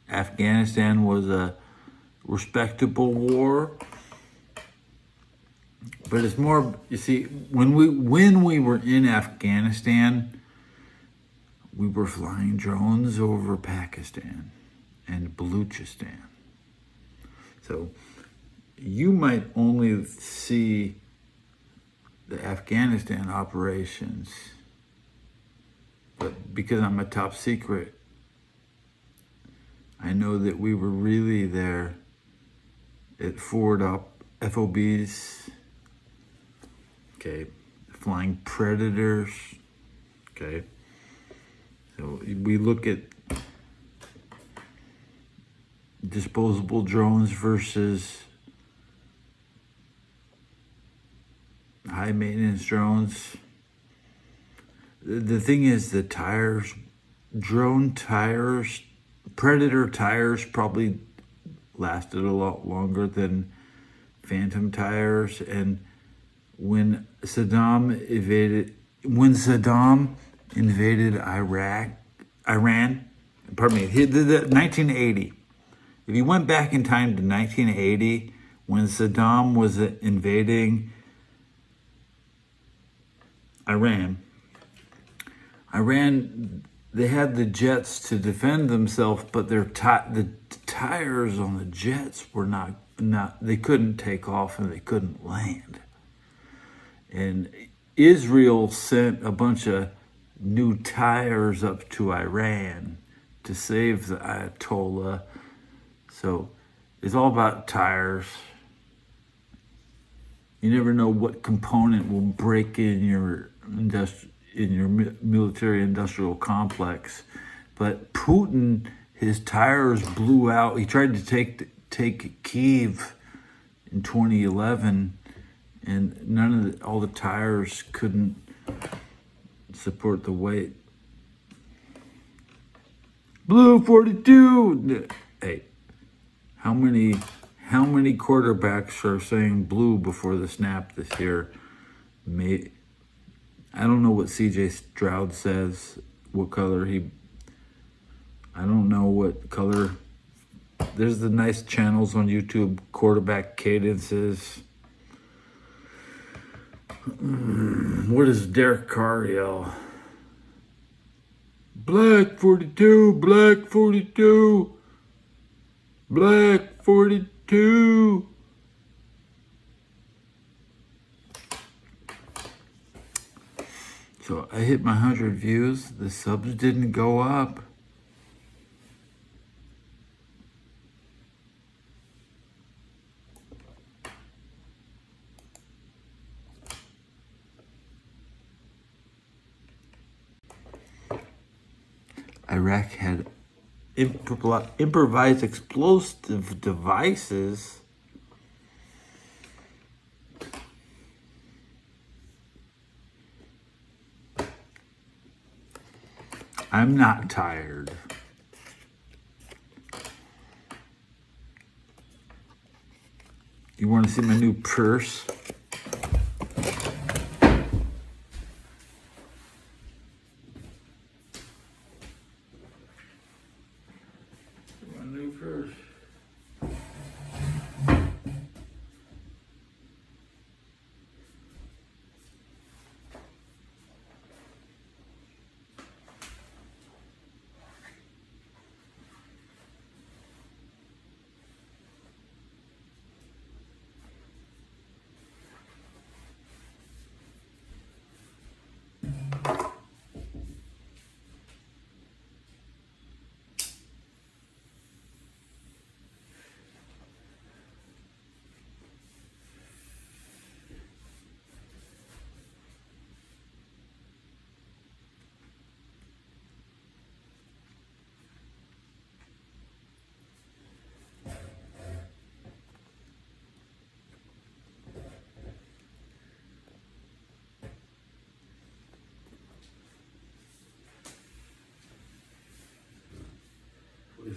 Afghanistan was a respectable war. But it's more, you see, when we were in Afghanistan, we were flying drones over Pakistan and Baluchistan. So you might only see the Afghanistan operations, but because I'm a top secret, I know that we were really there at forward FOBs, okay, flying Predators, okay. So we look at disposable drones versus high maintenance drones. The thing is, the tires, drone tires, Predator tires probably lasted a lot longer than Phantom tires. And when Saddam invaded Iran, pardon me, he did that 1980. If you went back in time to 1980, when Saddam was invading Iran, they had the jets to defend themselves, but the tires on the jets were not, they couldn't take off and they couldn't land. And Israel sent a bunch of new tires up to Iran to save the Ayatollah. So it's all about tires. You never know what component will break in your military industrial complex. But Putin, his tires blew out. He tried to take Kyiv in 2011, and all the tires couldn't support the weight. Blue 42. Hey, how many quarterbacks are saying blue before the snap this year? I don't know what CJ Stroud says, what color I don't know what color. There's the nice channels on YouTube, quarterback cadences. What does Derek Carr yell? Black 42, black 42, black 42. So I hit my 100 views. The subs didn't go up. Iraq had improvised explosive devices. I'm not tired. You want to see my new purse? My new purse.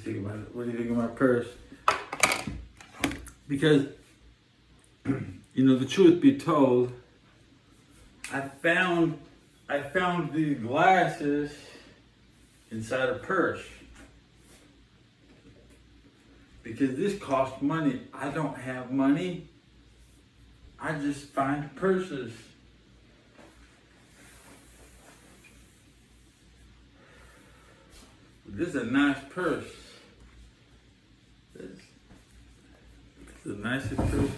think about it? What do you think of my purse? Because, you know, the truth be told, I found the glasses inside a purse. Because this costs money. I don't have money. I just find purses. This is a nice purse. This is the nicest purse.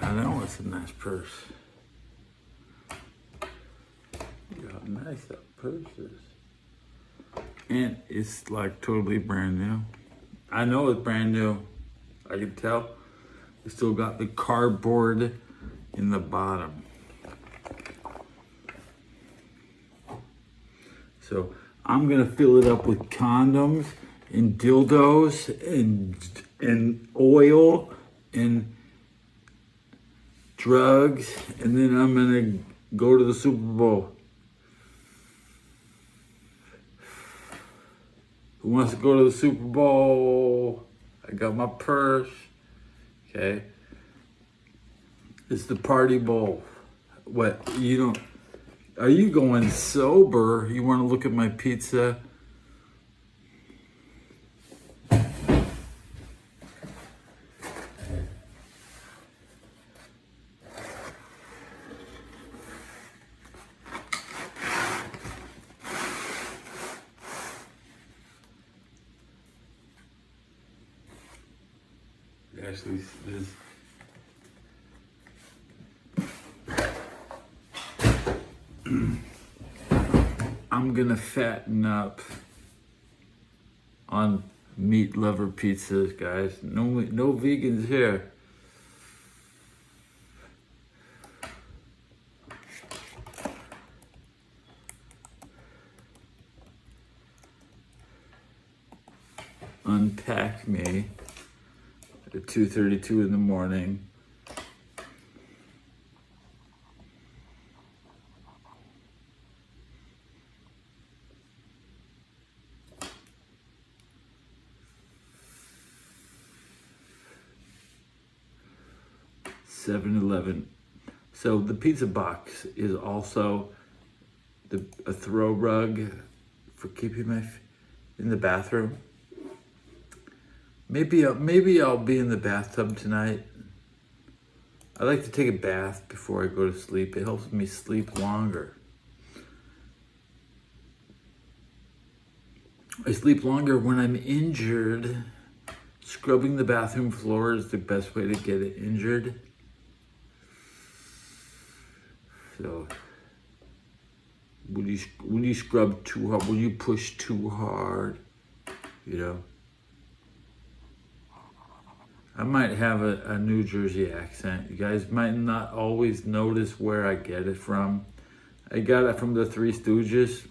I know it's a nice purse. Look how nice that purse is. And it's like totally brand new. I know it's brand new. I can tell. It's still got the cardboard in the bottom. So I'm gonna fill it up with condoms and dildos and oil and drugs, and then I'm gonna go to the Super Bowl. Who wants to go to the Super Bowl? I got my purse. Okay. It's the party bowl. What, you don't, are you going sober? You want to look at my pizza? Actually, there's I'm gonna fatten up on meat lover pizzas, guys. No vegans here. Unpack me at 2:32 in the morning. $7-Eleven. So the pizza box is also a throw rug for keeping my in the bathroom. Maybe I'll be in the bathtub tonight. I like to take a bath before I go to sleep. It helps me sleep longer. I sleep longer when I'm injured. Scrubbing the bathroom floor is the best way to get it injured. So, when you scrub too hard, when you push too hard, you know. I might have a New Jersey accent. You guys might not always notice where I get it from. I got it from the Three Stooges.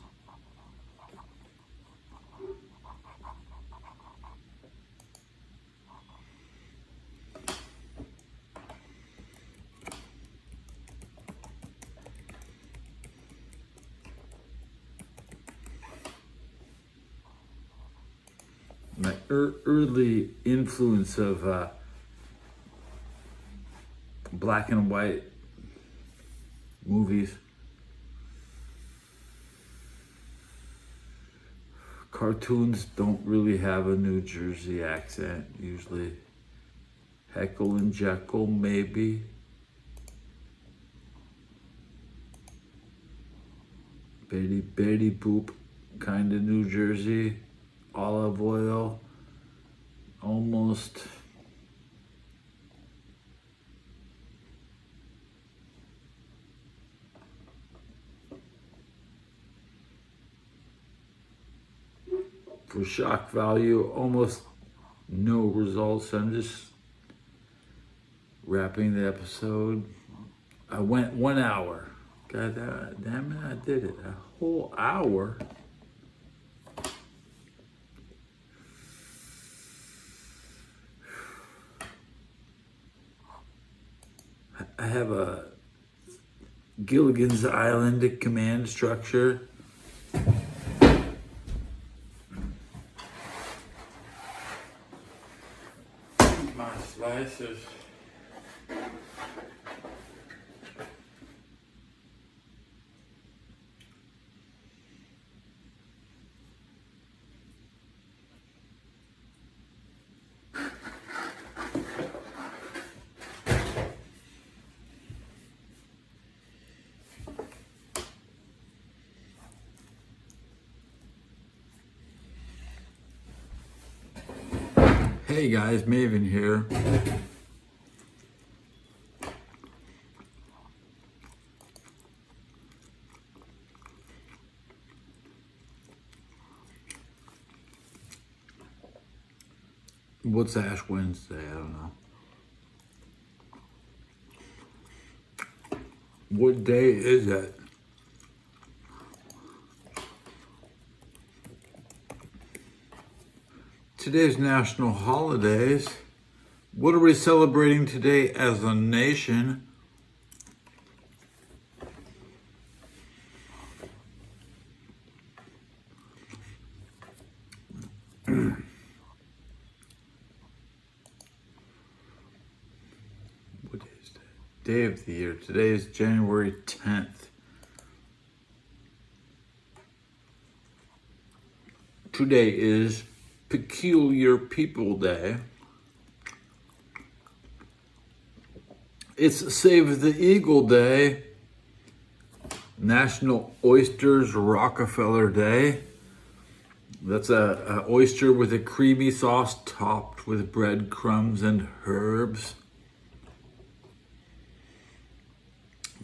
My early influence of black and white movies. Cartoons don't really have a New Jersey accent, usually. Heckle and Jekyll, maybe. Betty Boop, kind of New Jersey. Olive oil, almost. For shock value, almost no results. I'm just wrapping the episode. I went 1 hour. God damn it, I did it. A whole hour. I have a Gilligan's Island command structure. my slices. Hey guys, Maven here. What's Ash Wednesday? I don't know. What day is it? Today's national holidays. What are we celebrating today as a nation? What day is that? Day of the year. Today is January 10th. Today is Peculiar People Day. It's Save the Eagle Day. National Oysters Rockefeller Day. That's a oyster with a creamy sauce topped with breadcrumbs and herbs.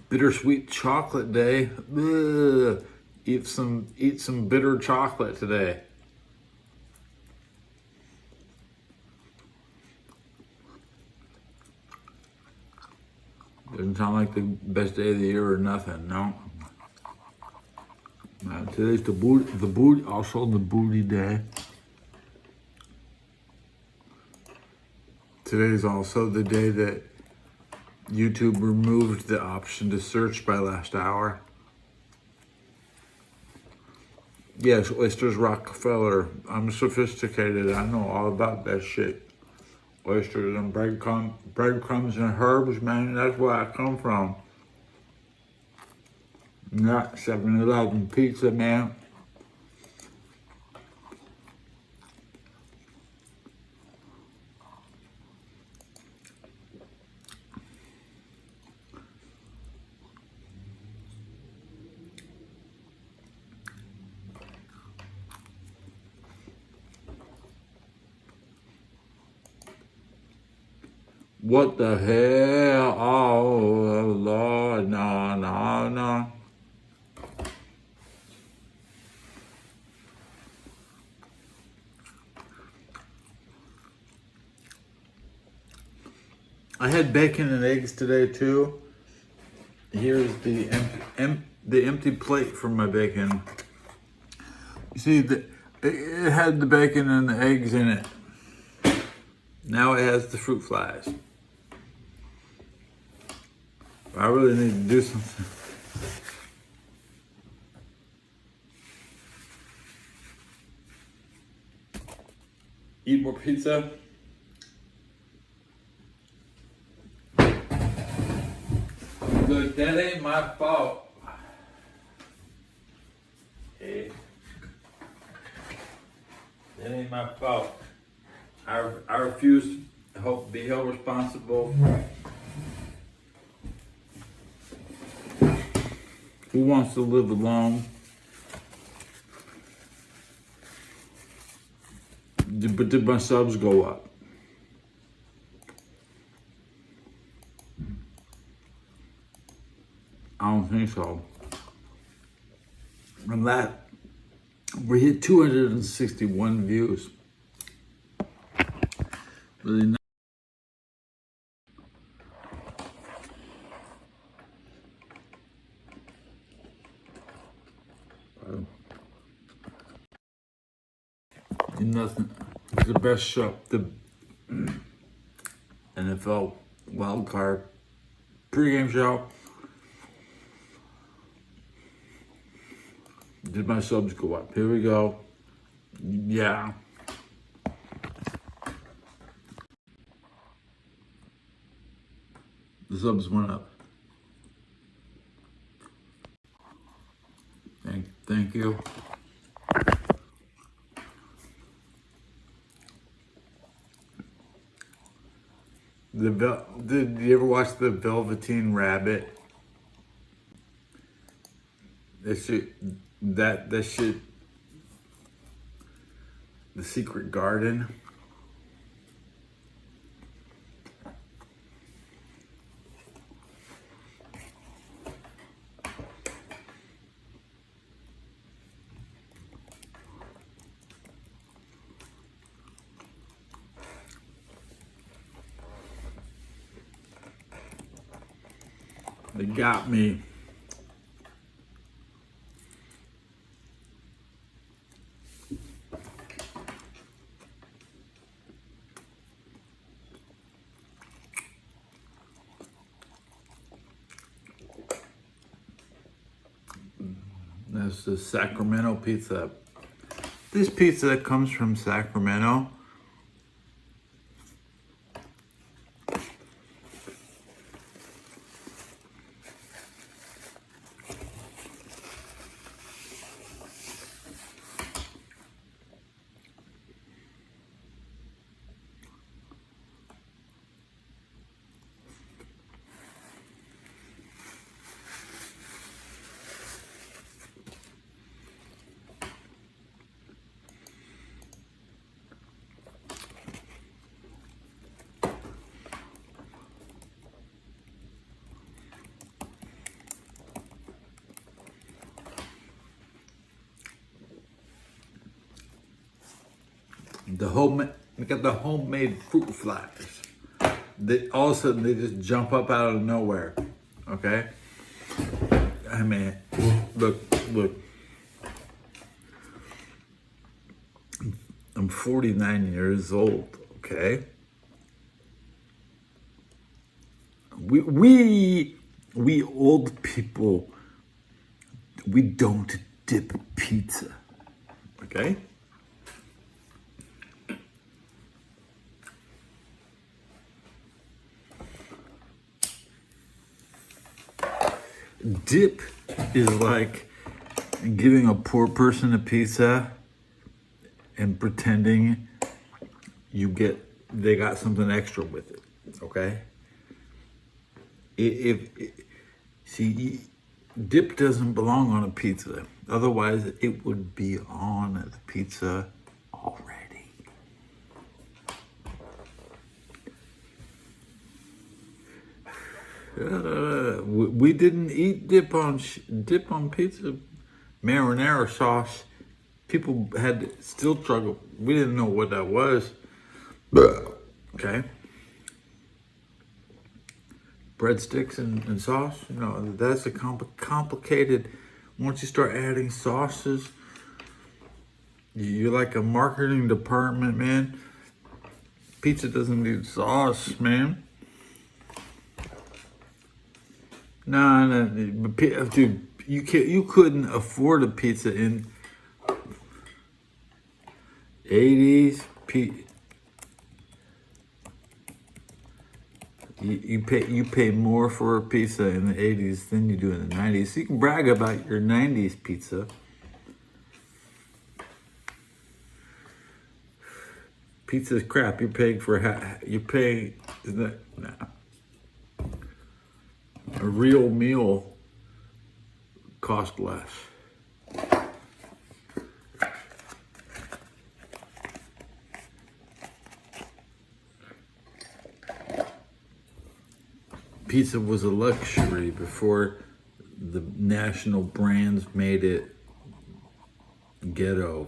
Bittersweet Chocolate Day. Ugh. Eat some bitter chocolate today. Doesn't sound like the best day of the year or nothing, no. Today's the booty, also the booty day. Today's also the day that YouTube removed the option to search by last hour. Yes, Oysters Rockefeller. I'm sophisticated. I know all about that shit. Oysters and breadcrumbs and herbs, man. That's where I come from. Not 7-Eleven pizza, man. What the hell? Oh, Lord, no. I had bacon and eggs today too. Here's the empty plate for my bacon. You see, it had the bacon and the eggs in it. Now it has the fruit flies. I really need to do something. Eat more pizza. Look, that ain't my fault. Hey. That ain't my fault. I refuse to be held responsible. Who wants to live alone? But did my subs go up? I don't think so. And that, we hit 261 views. Really nice. Nothing. It's the best show. The NFL wild card pregame show. Did my subs go up? Here we go. Yeah. The subs went up. Thank you. Did you ever watch the Velveteen Rabbit? That shit. The Secret Garden. They got me. That's the Sacramento pizza. This pizza comes from Sacramento. We got the homemade fruit flies. All of a sudden they just jump up out of nowhere. Okay? I mean, look. I'm 49 years old, okay? We old people, we don't dip pizza, okay? Dip is like giving a poor person a pizza and pretending they got something extra with it. Okay? Dip doesn't belong on a pizza. Otherwise, it would be on the pizza already. We didn't eat dip on pizza. Marinara sauce. People had still struggle. We didn't know what that was. Okay. Breadsticks and sauce. You know, that's a complicated. Once you start adding sauces, you're like a marketing department, man. Pizza doesn't need sauce, man. No, dude, you couldn't afford a pizza in 80s. You pay more for a pizza in the 80s than you do in the 90s. So you can brag about your 90s pizza. Pizza's crap. You're paying. A real meal cost less. Pizza was a luxury before the national brands made it ghetto.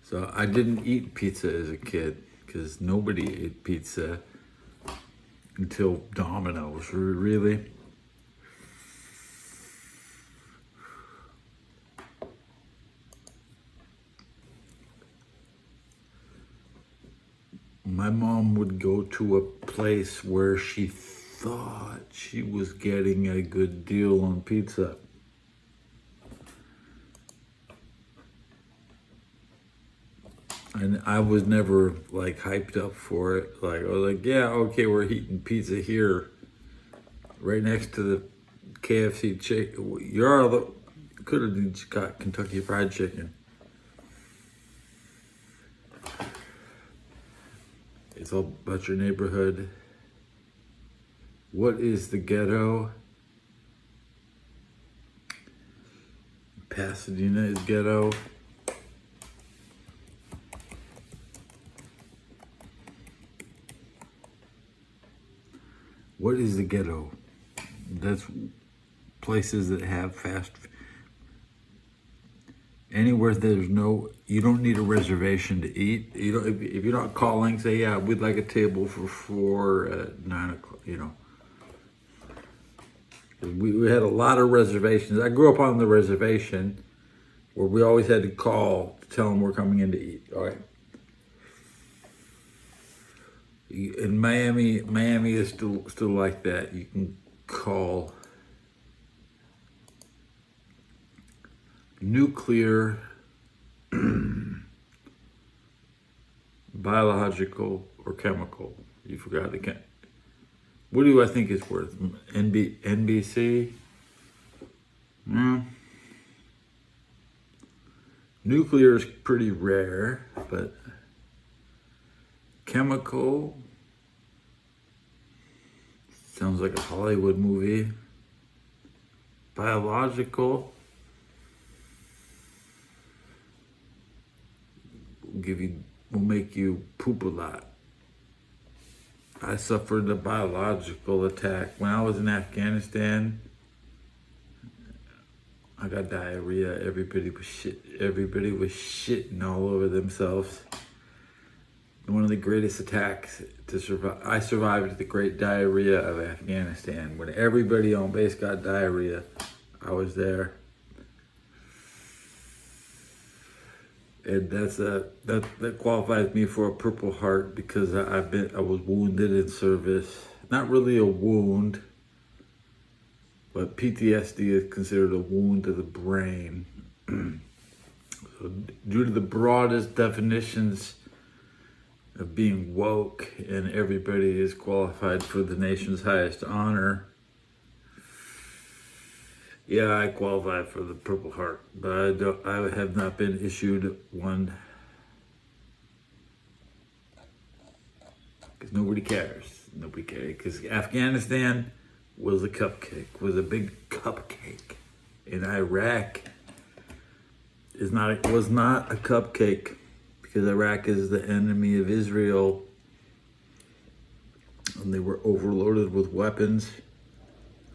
So I didn't eat pizza as a kid because nobody ate pizza until Domino's. Really? My mom would go to a place where she thought she was getting a good deal on pizza. And I was never like hyped up for it. Like I was like, yeah, okay, we're eating pizza here, right next to the KFC chicken. Could have just got Kentucky Fried Chicken. It's all about your neighborhood. What is the ghetto? Pasadena is ghetto. What is the ghetto? That's places that have anywhere there's no, you don't need a reservation to eat. You don't, if you're not calling, say, yeah, we'd like a table for 4 at 9 o'clock, you know. We had a lot of reservations. I grew up on the reservation where we always had to call to tell them we're coming in to eat. All right. In Miami is still like that. You can call nuclear, biological, or chemical. You forgot the What do I think it's worth? NBC? Nuclear is pretty rare, but chemical sounds like a Hollywood movie. Biological will make you poop a lot. I suffered a biological attack when I was in Afghanistan. I got diarrhea. Everybody was shitting all over themselves. One of the greatest attacks to survive. I survived the great diarrhea of Afghanistan. When everybody on base got diarrhea, I was there. And that qualifies me for a Purple Heart because I was wounded in service. Not really a wound, but PTSD is considered a wound to the brain. So due to the broadest definitions of being woke and everybody is qualified for the nation's highest honor, yeah, I qualify for the Purple Heart, but I have not been issued one because nobody cares. Nobody cares because Afghanistan was a big cupcake, and Iraq was not a cupcake because Iraq is the enemy of Israel, and they were overloaded with weapons.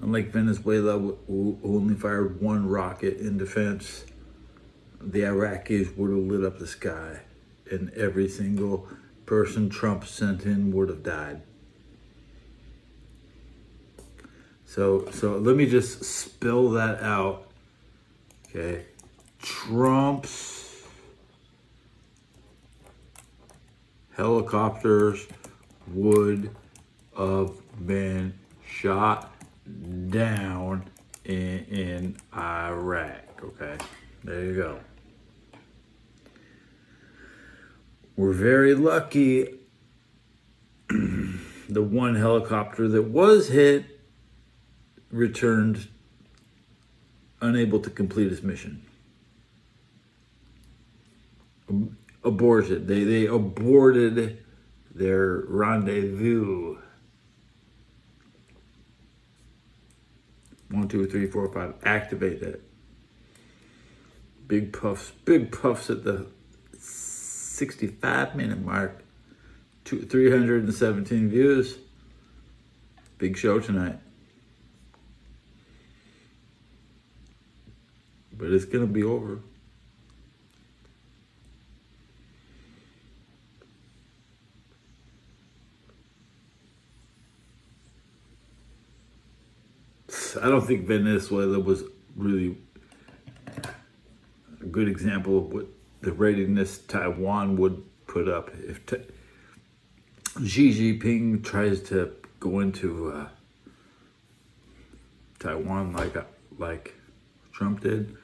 Unlike Venezuela, who only fired one rocket in defense, the Iraqis would have lit up the sky, and every single person Trump sent in would have died. So let me just spill that out. Okay, Trump's helicopters would have been shot down in Iraq. Okay, there you go. We're very lucky. The one helicopter that was hit returned unable to complete its mission. Aborted. They aborted their rendezvous. 1, 2, 3, 4, 5. Activate it. Big puffs at the 65-minute mark. 317 views. Big show tonight. But it's gonna be over. I don't think Venezuela was really a good example of what the readiness Taiwan would put up. If Xi Jinping tries to go into Taiwan like Trump did,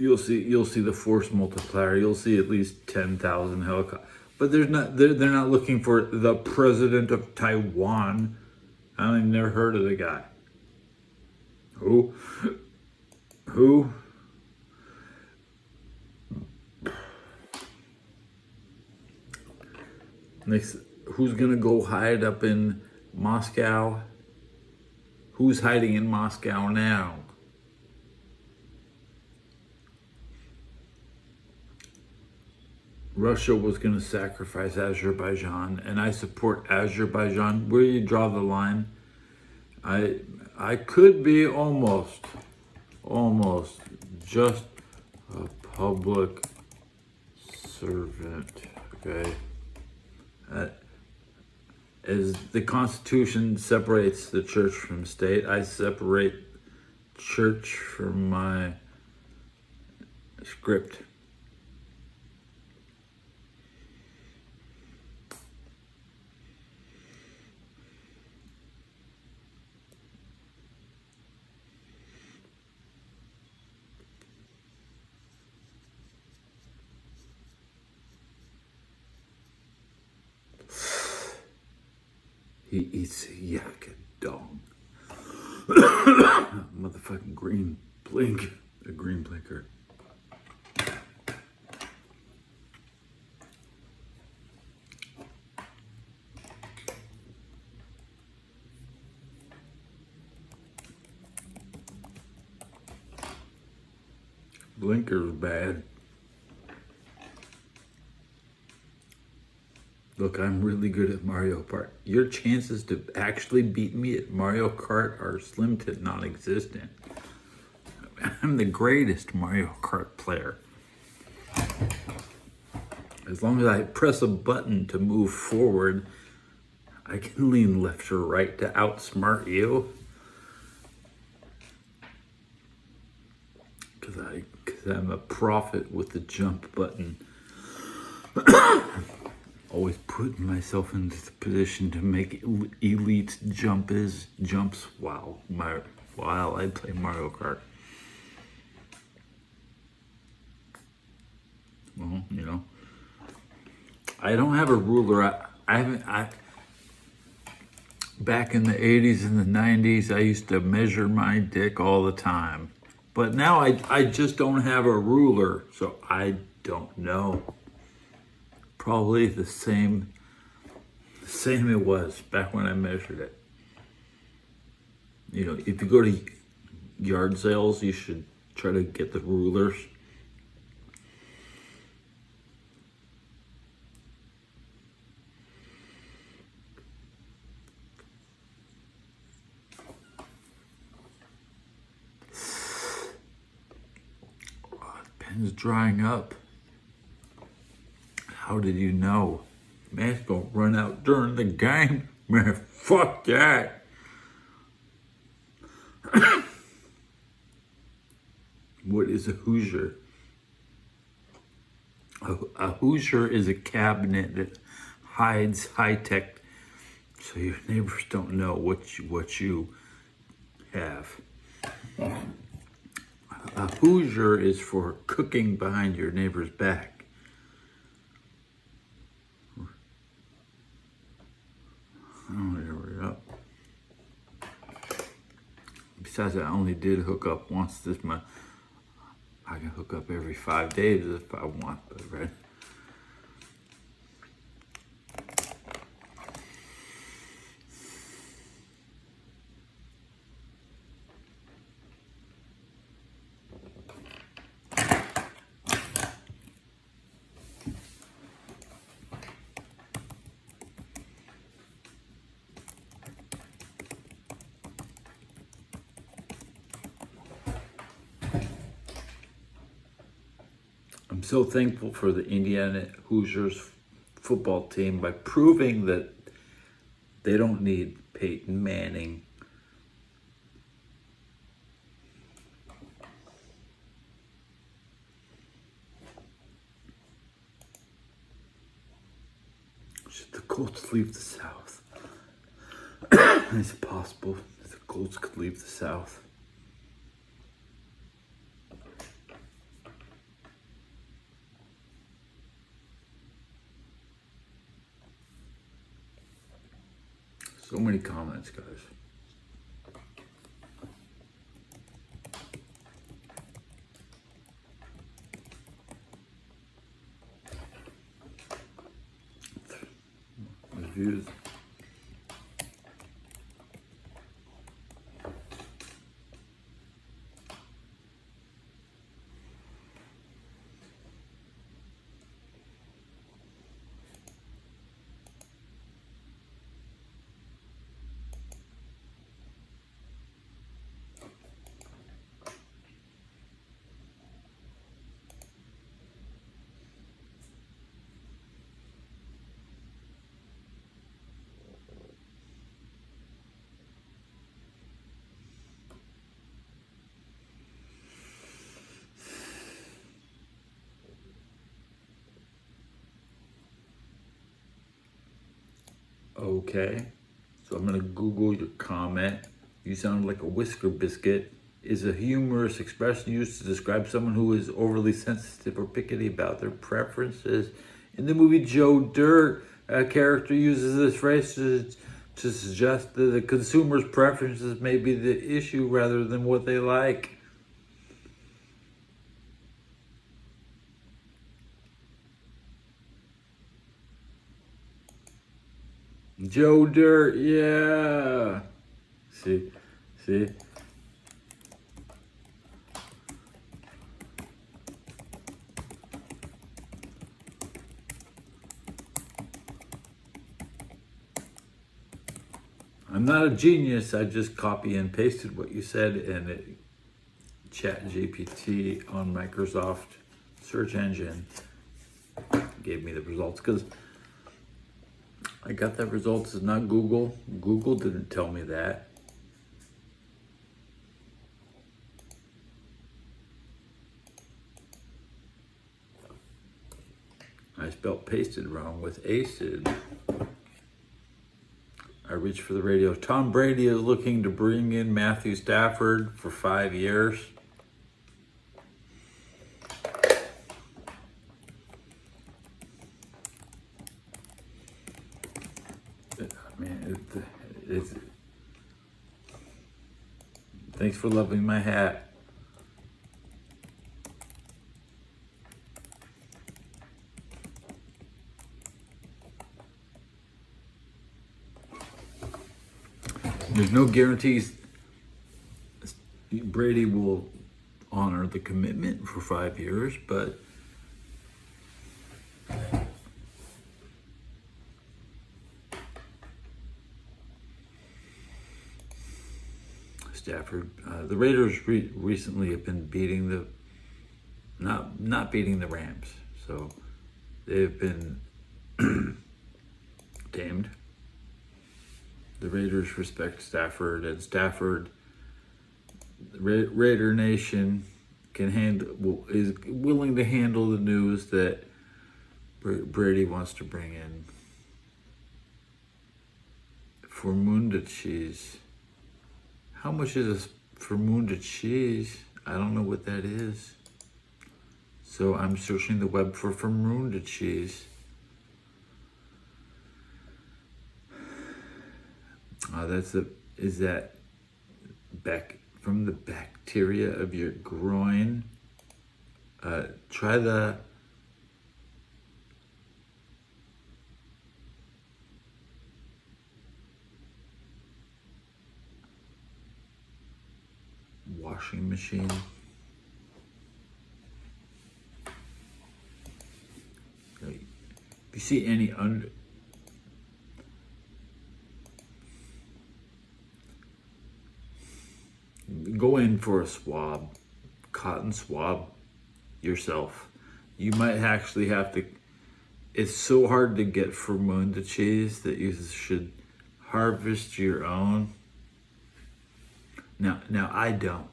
you'll see the force multiplier. You'll see at least 10,000 helicopters. But they're not looking for the president of Taiwan. I've never heard of the guy. Who? Next, who's gonna go hide up in Moscow? Who's hiding in Moscow now? Russia was going to sacrifice Azerbaijan, and I support Azerbaijan. Where you draw the line? I could be almost just a public servant. Okay, as the Constitution separates the church from state, I separate church from my script. He eats yak and dong. Motherfucking green blink. A green blinker. Blinker's bad. Look, I'm really good at Mario Kart. Your chances to actually beat me at Mario Kart are slim to non-existent. I'm the greatest Mario Kart player. As long as I press a button to move forward, I can lean left or right to outsmart you. Because I'm a prophet with the jump button. Always putting myself into the position to make elite jumps while I play Mario Kart. Well, you know, I don't have a ruler. Back in the 80s and the 90s, I used to measure my dick all the time. But now I just don't have a ruler, so I don't know. Probably the same it was back when I measured it. You know, if you go to yard sales, you should try to get the rulers. Oh, the pen's drying up. How did you know? Man, it's gonna run out during the game. Man, fuck that. What is a Hoosier? A Hoosier is a cabinet that hides high tech, so your neighbors don't know what you have. A Hoosier is for cooking behind your neighbor's back. Oh, there we go. Besides, I only did hook up once this month. I can hook up every 5 days if I want, right? I'm so thankful for the Indiana Hoosiers football team by proving that they don't need Peyton Manning. Should the Colts leave the South? Is it possible that the Colts could leave the South? So many comments, guys. Views. Okay, so I'm gonna Google your comment. You sound like a whisker biscuit. Is a humorous expression used to describe someone who is overly sensitive or picky about their preferences. In the movie Joe Dirt, a character uses this phrase to suggest that the consumer's preferences may be the issue rather than what they like. Joe Dirt, yeah. See. I'm not a genius. I just copy and pasted what you said, and Chat GPT on Microsoft search engine gave me the results, because I got that results is not Google. Google didn't tell me that. I spelled pasted wrong with acid. I reached for the radio. Tom Brady is looking to bring in Matthew Stafford for 5 years. Thanks for loving my hat. There's no guarantees Brady will honor the commitment for 5 years, but Stafford, the Raiders recently have been beating not beating the Rams, so they've been tamed. The Raiders respect Stafford, and Stafford, Raider Nation is willing to handle the news that Brady wants to bring in Formunda cheese. How much is a Formunda cheese? I don't know what that is. So I'm searching the web for Formunda cheese. Is that back from the bacteria of your groin? Try the washing machine. If you see any go in for a swab, cotton swab yourself. You might actually have to, it's so hard to get Formunda cheese that you should harvest your own. Now I don't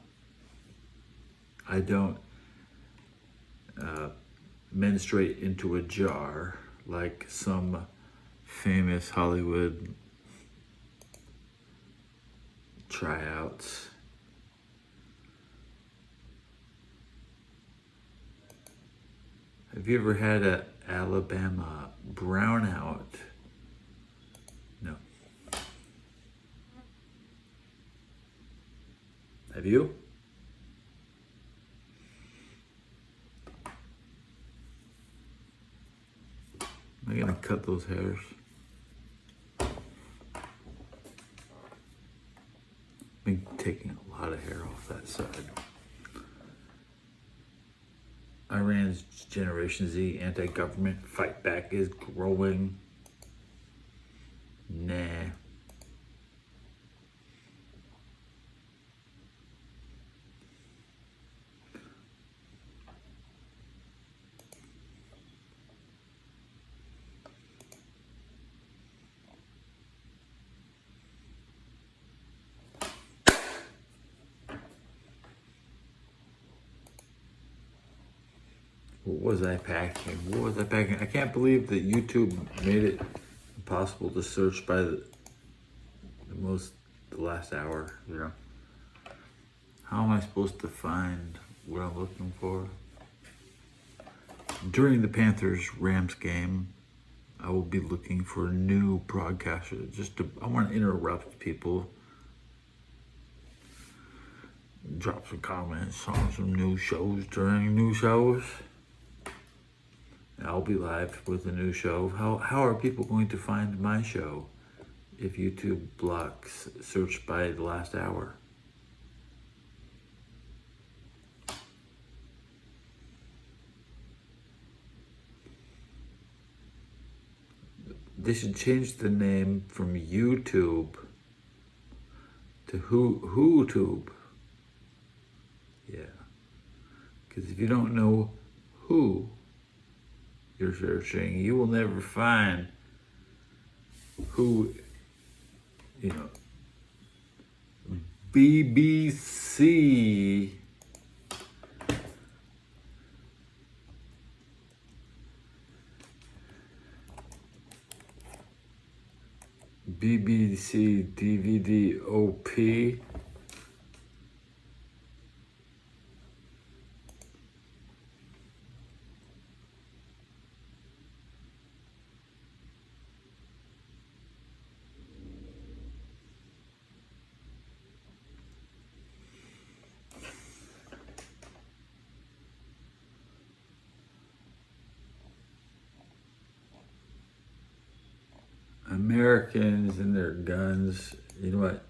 menstruate into a jar like some famous Hollywood tryouts. Have you ever had a Alabama brownout? No. Have you? I'm gonna cut those hairs. Been taking a lot of hair off that side. Iran's Generation Z anti-government fight back is growing. Nah. What was I packing? I can't believe that YouTube made it impossible to search by the last hour, you know. How am I supposed to find what I'm looking for? During the Panthers-Rams game, I will be looking for a new broadcaster. I want to interrupt people. Drop some comments on some new shows during new shows. I'll be live with a new show. How are people going to find my show if YouTube blocks search by the last hour? They should change the name from YouTube to WhoTube. Yeah. Because if you don't know who you're searching, you will never find who, you know, BBC. BBC DVD OP. Americans and their guns. You know what?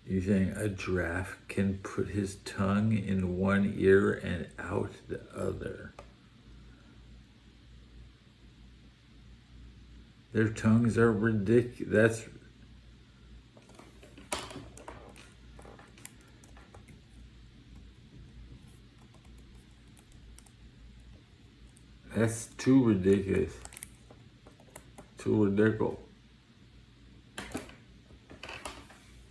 You saying a giraffe can put his tongue in one ear and out the other? Their tongues are ridiculous. That's too ridiculous. Too ridiculous.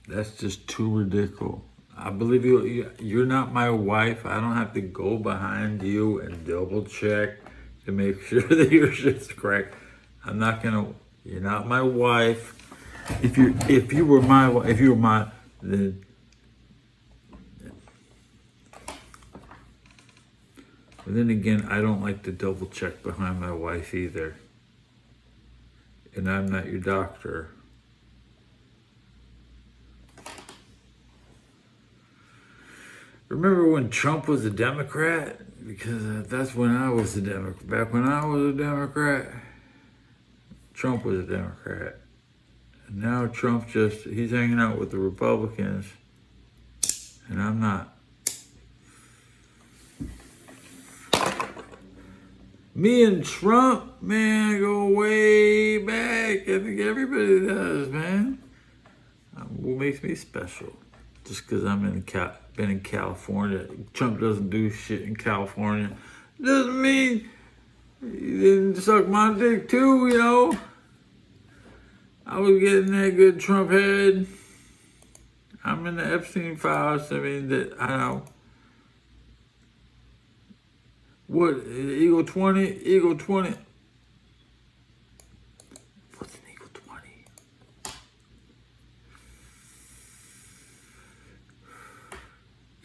That's just too ridiculous. I believe you're not my wife. I don't have to go behind you and double check to make sure that your shit's correct. I'm not gonna. You're not my wife. If you were my then. But then again, I don't like to double check behind my wife either. And I'm not your doctor. Remember when Trump was a Democrat? Because that's when I was a Democrat. Back when I was a Democrat, Trump was a Democrat. And now Trump he's hanging out with the Republicans. And I'm not. Me and Trump, man, go way back. I think everybody does, man. What makes me special? Just because I'm been in California. Trump doesn't do shit in California. Doesn't mean he didn't suck my dick too, you know. I was getting that good Trump head. I'm in the Epstein files. I mean, I know. What, Eagle 20? Eagle 20. What's an Eagle 20?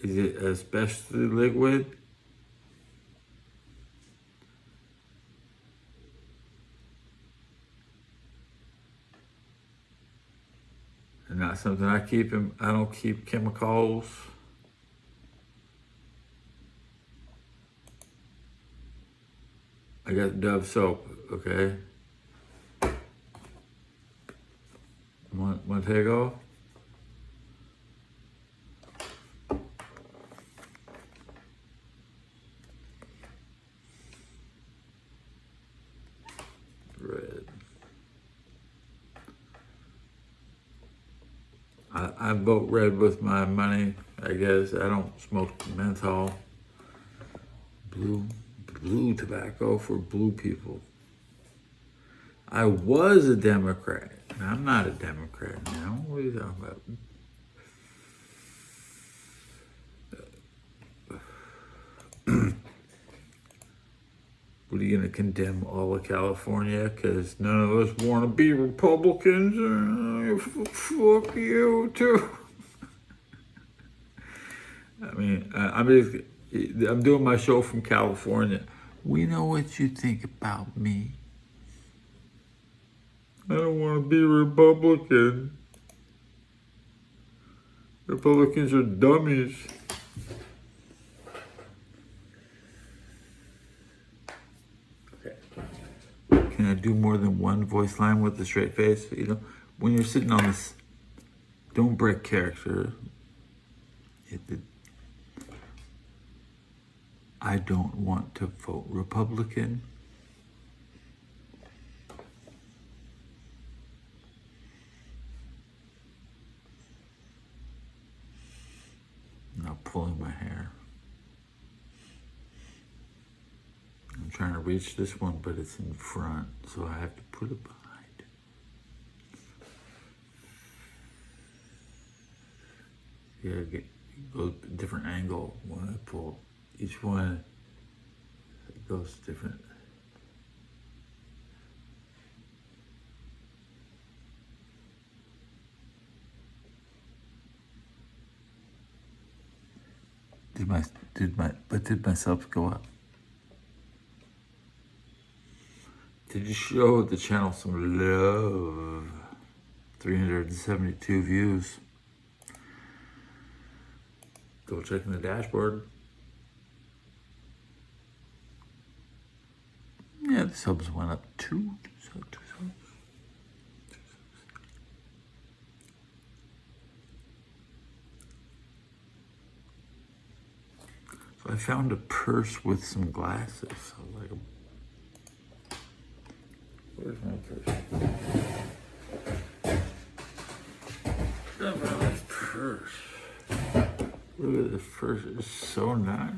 Is it especially liquid? something. I don't keep chemicals. I got Dove soap, okay? Want to take off? Red. I vote red with my money, I guess. I don't smoke menthol. Blue tobacco for blue people. I was a Democrat. I'm not a Democrat now. What are you talking about? What are you going to condemn all of California? Because none of us want to be Republicans? Fuck you, too. I mean, I'm doing my show from California. We know what you think about me. I don't want to be a Republican. Republicans are dummies. Can I do more than one voice line with a straight face? You know, when you're sitting on this, don't break character. I don't want to vote Republican. Not pulling my hair. I'm trying to reach this one, but it's in front, so I have to put it behind. Yeah, go different angle when I pull. Each one it goes different. Did my subs go up? Did you show the channel some love? 372 views. Go check in the dashboard. Yeah, the subs went up two subs. So I found a purse with some glasses. I was like, where's my purse? I found this purse. Look at the purse. It's so nice.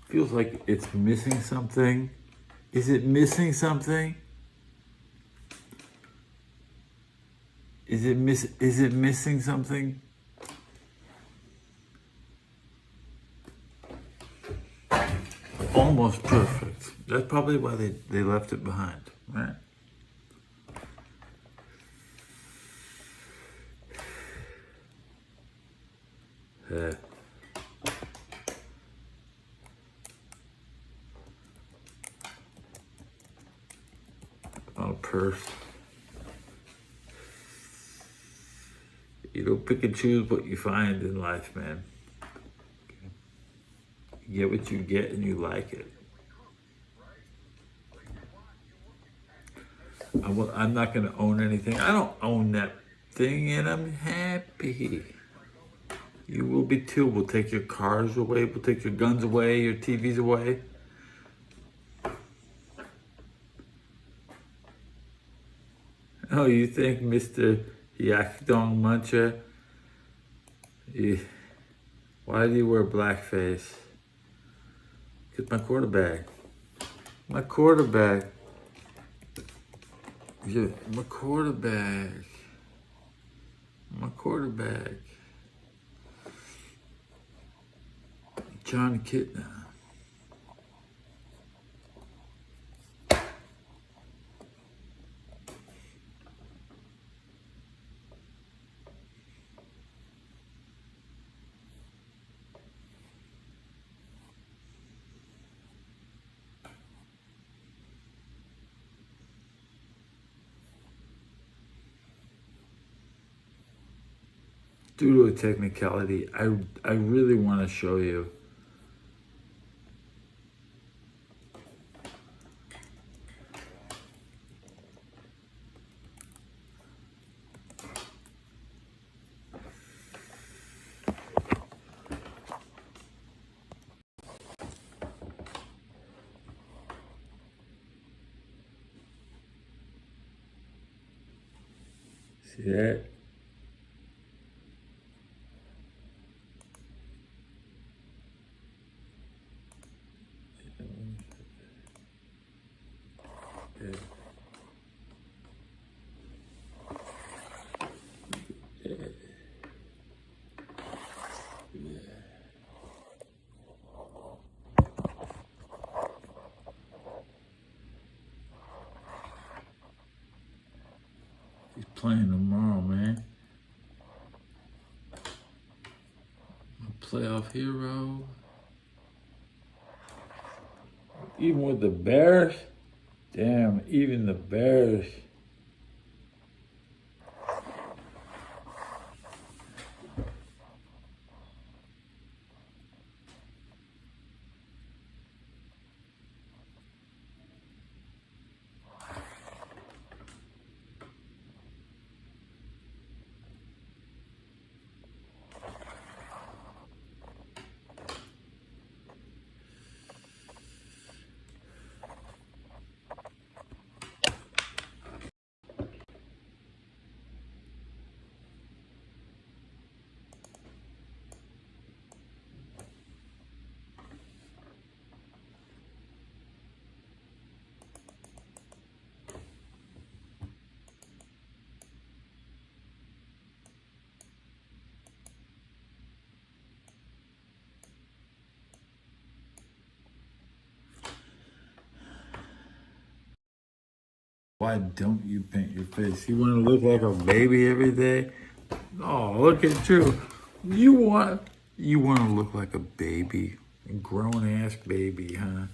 Feels like it's missing something. Is it missing something? Is it missing something? Almost perfect. That's probably why they left it behind, right? On a purse. You don't pick and choose what you find in life, man. You get what you get and you like it. I'm not going to own anything. I don't own that thing and I'm happy. You will be too. We'll take your cars away. We'll take your guns away, your TVs away. Oh, you think, Mr. Yak Dong Muncher? Why do you wear blackface? Because my quarterback. My quarterback. Yeah, my quarterback. My quarterback. John Kitna. due to a technicality, I really want to show you. See that? Yeah. He's playing tomorrow, man. A playoff hero. Even with the Bears? Damn, even the Bears. Why don't you paint your face? You want to look like a baby every day? Oh, look at you. You want to look like a baby, a grown-ass baby, huh?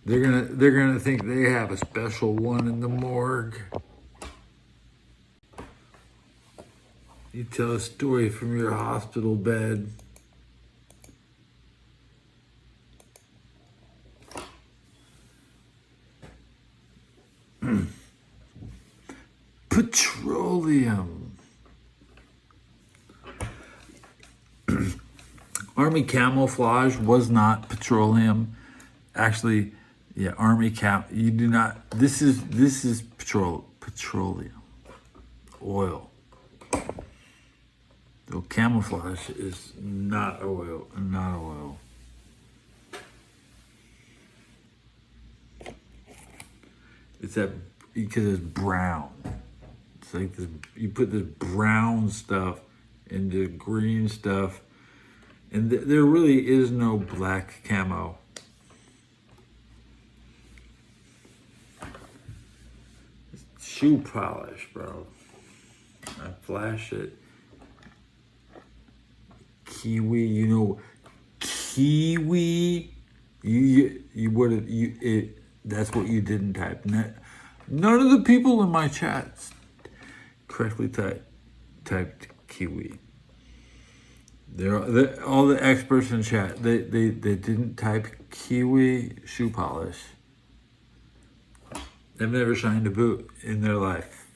They're gonna think they have a special one in the morgue. You tell a story from your hospital bed. Petroleum. Army camouflage was not petroleum. Actually, yeah, Army cam. You do not. This is petroleum, oil. So camouflage is not oil, not oil. It's that because it's brown. It's like this. You put this brown stuff into green stuff, and there really is no black camo. It's shoe polish, bro. I flash it. Kiwi, you know, kiwi. You would it. That's what you didn't type. None of the people in my chats correctly typed kiwi. All the experts in chat. They didn't type kiwi shoe polish. They've never shined a boot in their life.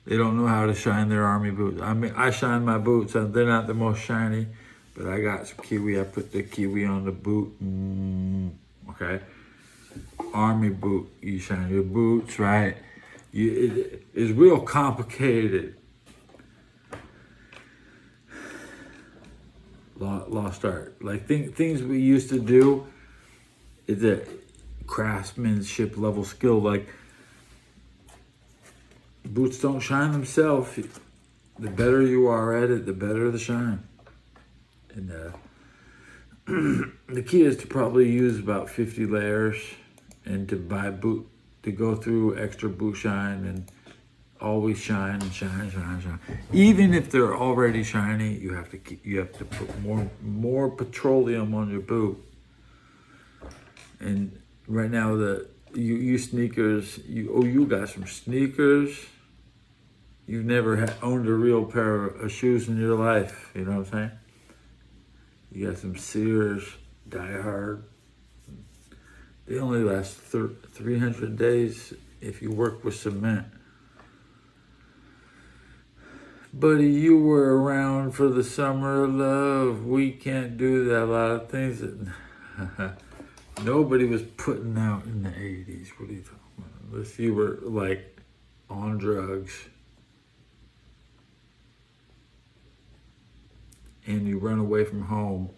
They don't know how to shine their army boots. I mean, I shine my boots. They're not the most shiny, but I got some kiwi. I put the kiwi on the boot. Okay. Army boot. You shine your boots, right? It's real complicated. Lost art. Like things we used to do is a craftsmanship level skill. Like boots don't shine themselves. The better you are at it, the better the shine. And the key is to probably use about 50 layers and to go through extra boot shine and always shine and shine. Even if they're already shiny, you have to put more petroleum on your boot. And right now you sneakers, you got some sneakers. you've never owned a real pair of shoes in your life. You know what I'm saying? You got some Sears, Die Hard. They only last 300 days if you work with cement. Buddy, you were around for the summer of love. We can't do that. A lot of things that nobody was putting out in the 80s. What are you talking about? Unless you were like on drugs and you run away from home.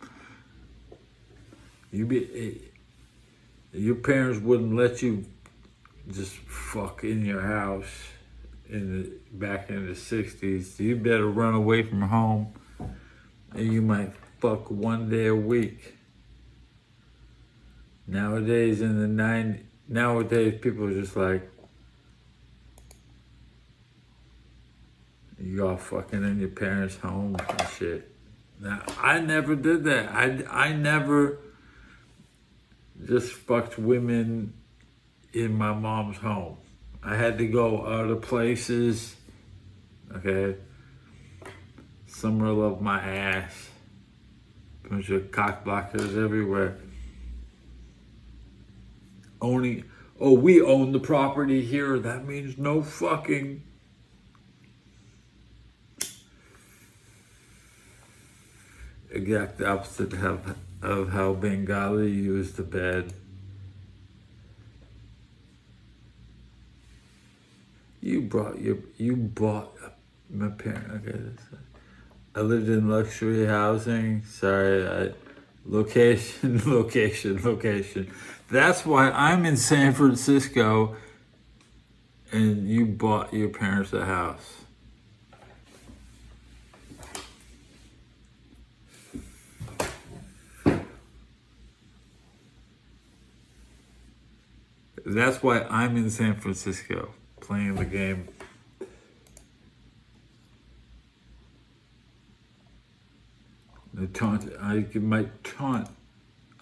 Your parents wouldn't let you just fuck in your house back in the 60s. You better run away from home and you might fuck one day a week. Nowadays people are just like, you all fucking in your parents' home and shit. Now, I never did that. I never just fucked women in my mom's home. I had to go other places, okay? Summer loved my ass. Bunch of cock blockers everywhere. We own the property here. That means no fucking. Exact opposite of how Bengali used the bed. You bought my parent. Okay, I lived in luxury housing. Sorry, location. That's why I'm in San Francisco, and you bought your parents a house. That's why I'm in San Francisco playing the game.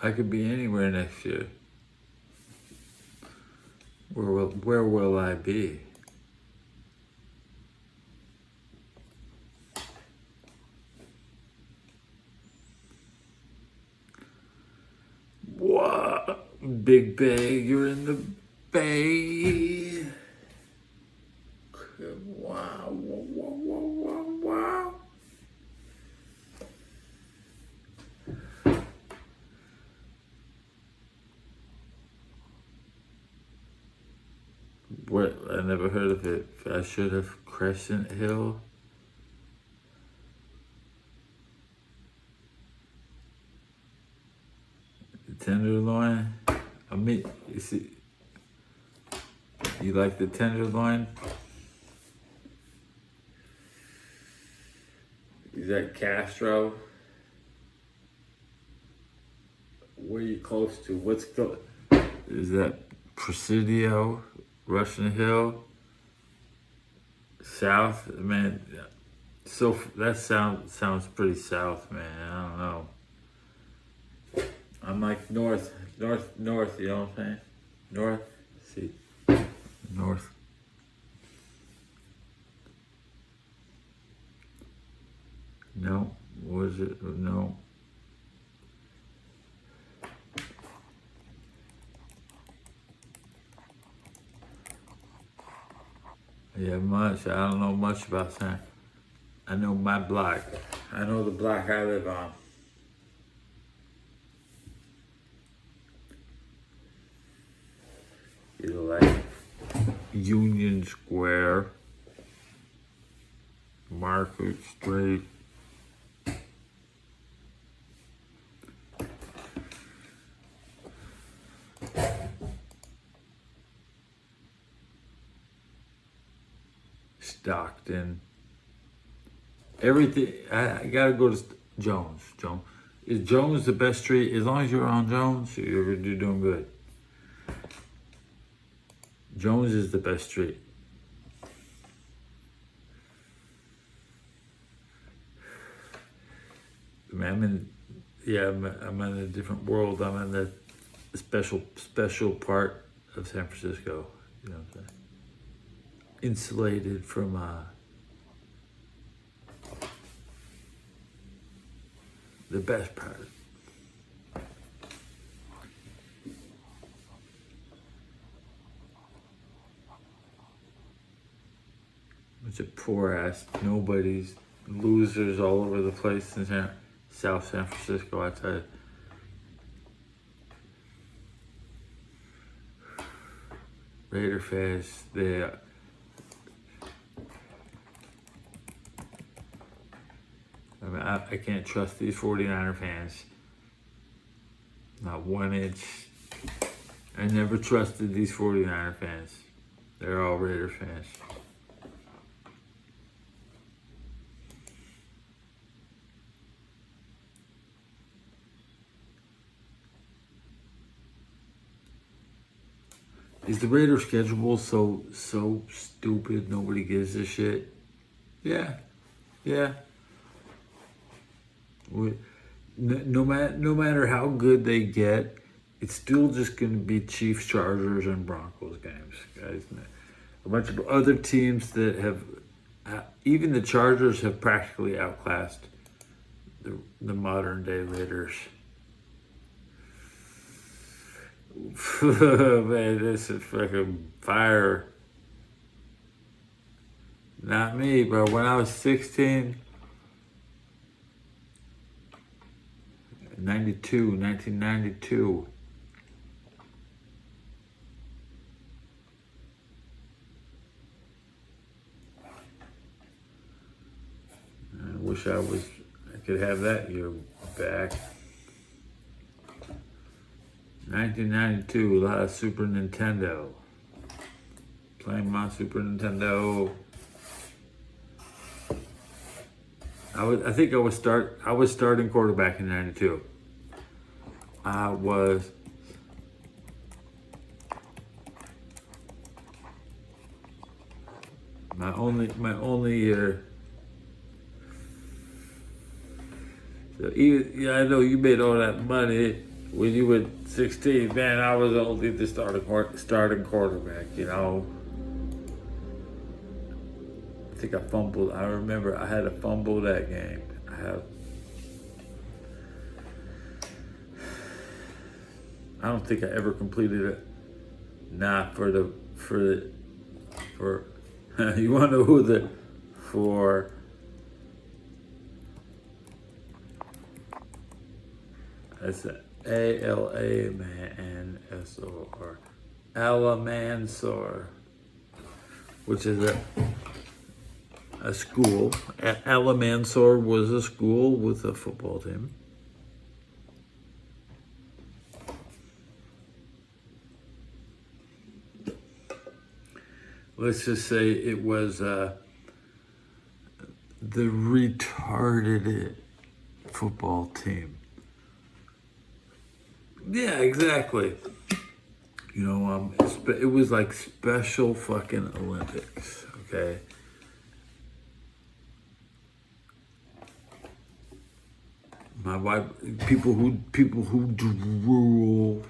I could be anywhere next year. Where will I be? What? Big Bay, you're in the Bay. Wow. What? I never heard of it. I should have. Crescent Hill. Tenderloin. I mean, you see, you like the tenderloin? Is that Castro? Where are you close to? Is that Presidio? Russian Hill? South? Man, so that sounds pretty south, man. I don't know. I'm like north, you know what I'm saying? North, see, north. No, was it? No. Yeah, much. I don't know much about that. I know my block. I know the block I live on. You like Union Square, Market Street. Stockton. Everything. I gotta go to Jones. Is Jones the best street? As long as you're on Jones, you're doing good. Jones is the best street. I'm in a different world. I'm in the special part of San Francisco. You know what I'm saying? Insulated from the best part. It's a poor ass, nobody's, losers all over the place in South San Francisco, I tell you. Raider fans, I can't trust these 49er fans. Not 1 inch. I never trusted these 49er fans. They're all Raider fans. Is the Raiders schedule so stupid nobody gives a shit? Yeah. No matter how good they get, it's still just going to be Chiefs, Chargers, and Broncos games, guys. A bunch of other teams that have, even the Chargers have practically outclassed the modern day Raiders. Man, this is fucking fire. Not me, bro. When I was 16, 1992. I wish I could have that year back. 1992, a lot of Super Nintendo. Playing my Super Nintendo. I think I was starting quarterback in 92. I was my only year. So even, I know you made all that money when you were 16. Man, I was only the starting quarterback, you know. I think I fumbled. I remember I had a fumble that game. I don't think I ever completed it. Not for you want to know who that's a Alamansor. Alamansor, which is a school. Alamansor was a school with a football team. Let's just say it was the retarded football team. Yeah, exactly. You know, it was like Special fucking Olympics, okay? My wife, people who drool.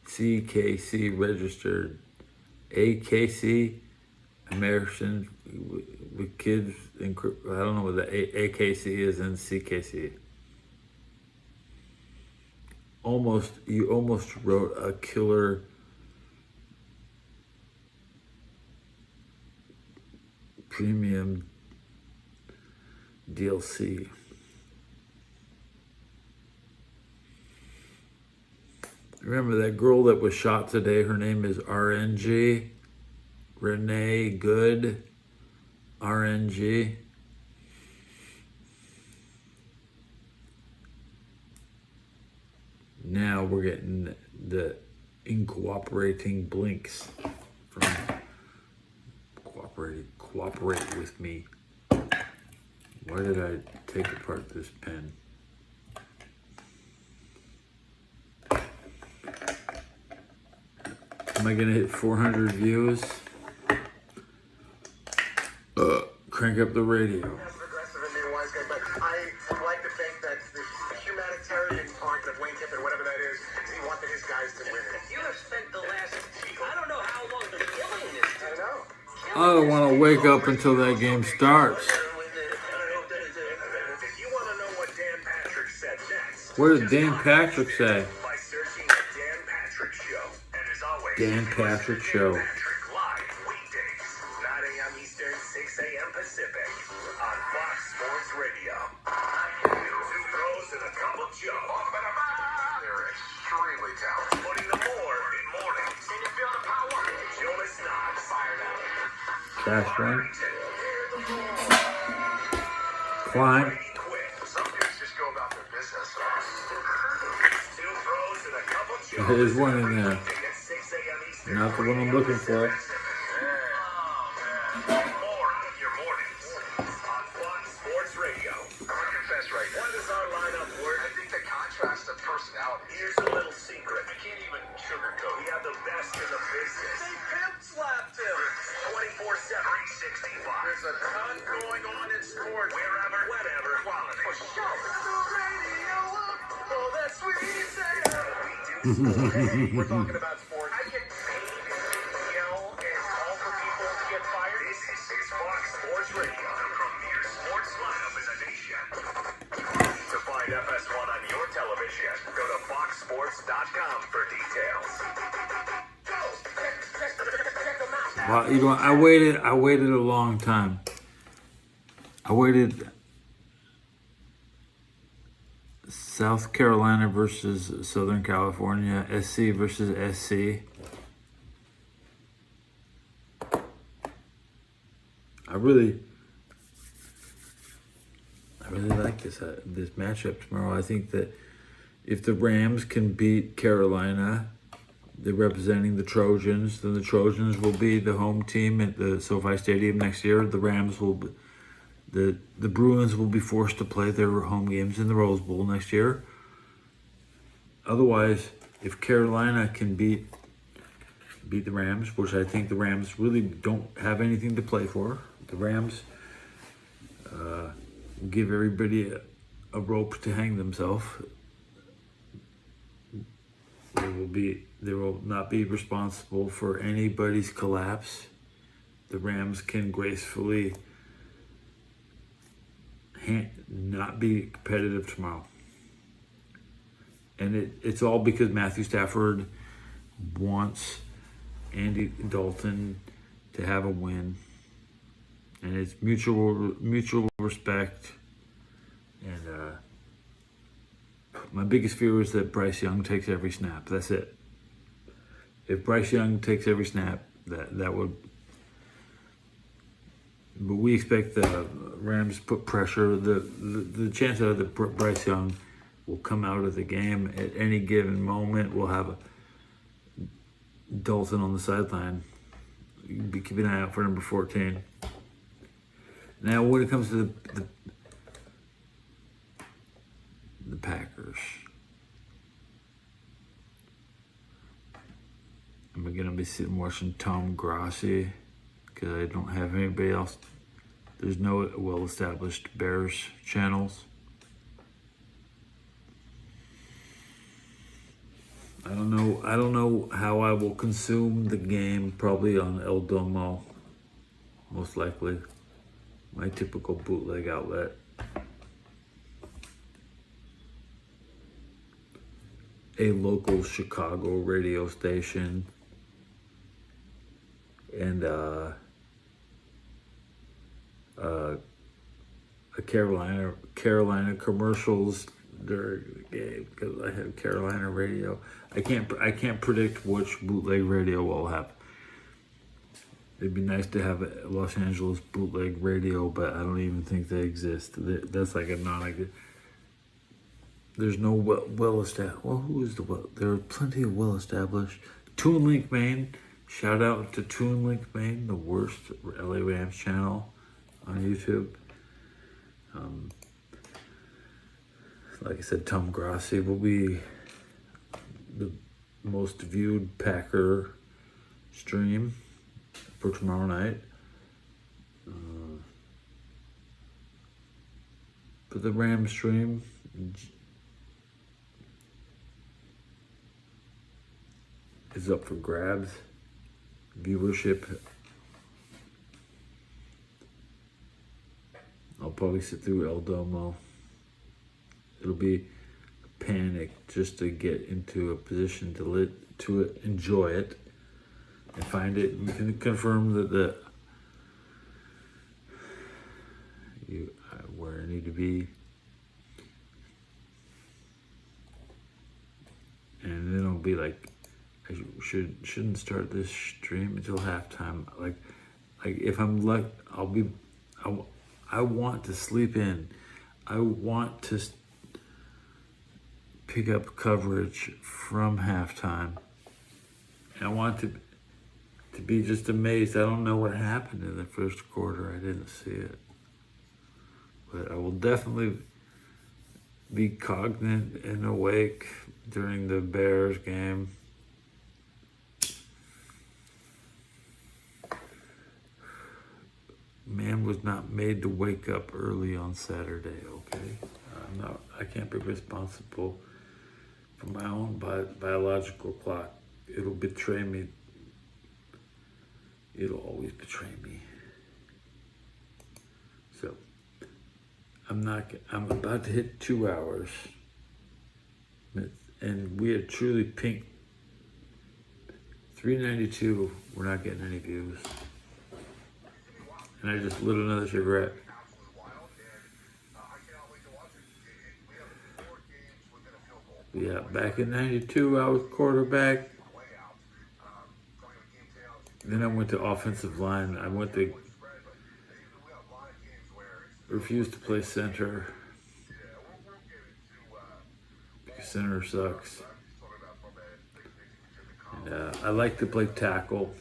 CKC registered. AKC, Americans with kids. I don't know what the AKC is and CKC. You almost wrote a killer premium DLC. Remember that girl that was shot today? Her name is RNG. Renee Good. RNG. Now we're getting the incooperating blinks from cooperate with me. Why did I take apart this pen? Am I gonna hit 400 views? Crank up the radio. Progressive and wise guy, but I would like to think that the humanitarian part of Wayne Tippett, whatever don't want to wake up until that game starts. If you want to know what Dan Patrick said next, What did Dan Patrick say? by searching the Dan Patrick Show. And as always, Dan you can listen Patrick to Show. Dan Patrick live weekdays, 9 a.m. Eastern, 6 a.m. Pacific, on Fox Sports Radio. Two pros and a cup of Joe. They're extremely talented. Putting the more in mornings. Can you feel the power? Jonas Knox. Fired up. Cash one. Climb. Some dudes just go about their business. Two pros and a cup of Joe. There's one in there. At 6 a.m. Eastern. Not the one I'm looking for. More out of your mornings on Fox Sports Radio. I'll confess right now. What is our lineup worth? I think the contrast of personality. Here's a little secret. I can't even sugarcoat. We have the best in the business. They pimp slapped him. 24/7, 365. There's a ton going on in sports. Wherever, whenever, quality. For sure. The radio up. Oh, that's sweet. We do sports. Hey, we're talking about sports. I get paid to yell and call for people to get fired. This is Fox Sports Radio. The premier sports lineup in the nation. To find FS1 on your television, go to foxsports.com for details. Well, you know, I waited a long time. I waited South Carolina versus Southern California, SC versus SC. I really like this matchup tomorrow. I think that if the Rams can beat Carolina, they're representing the Trojans, then the Trojans will be the home team at the SoFi Stadium next year. The Rams will be, the Bruins will be forced to play their home games in the Rose Bowl next year. Otherwise, if Carolina can beat the Rams, which I think the Rams really don't have anything to play for, the Rams give everybody a rope to hang themselves. They will not be responsible for anybody's collapse. The Rams can gracefully not be competitive tomorrow. And it's all because Matthew Stafford wants Andy Dalton to have a win. And it's mutual respect. And my biggest fear is that Bryce Young takes every snap. That's it. If Bryce Young takes every snap, that would. But we expect the Rams to put pressure. The chance that Bryce Young will come out of the game at any given moment. We'll have a Dalton on the sideline. Be keeping an eye out for number 14. Now, when it comes to the Packers, I'm going to be sitting watching Tom Grossi because I don't have anybody else. There's no well-established Bears channels. I don't know how I will consume the game. Probably on El Domo, most likely. My typical bootleg outlet. A local Chicago radio station. And a Carolina commercials during the game because I have Carolina radio. I can't predict which bootleg radio we'll have. It'd be nice to have a Los Angeles bootleg radio, but I don't even think they exist. That's like a non-idea. There's no well-established. Well, who is there are plenty of well-established. TuneLink Maine. Shout out to TuneLink Maine, the worst LA Rams channel on YouTube. Like I said, Tom Grossi will be the most viewed Packer stream for tomorrow night. But the Rams stream is up for grabs. Viewership probably sit through El Domo. It'll be a panic just to get into a position to enjoy it and find it. You can confirm that you where I need to be, and then it'll be like I shouldn't start this stream until halftime. Like if I'm lucky, I want to sleep in. I want to pick up coverage from halftime. And I want to be just amazed. I don't know what happened in the first quarter. I didn't see it. But I will definitely be cognizant and awake during the Bears game. Man was not made to wake up early on Saturday, okay? I can't be responsible for my own biological clock. It'll betray me. It'll always betray me. So, I'm about to hit 2 hours. And we had truly pink 392. We're not getting any views. And I just lit another cigarette. Yeah, back in 92, I was quarterback. Then I went to offensive line. I refused to play center. Because center sucks. And I like to play tackle.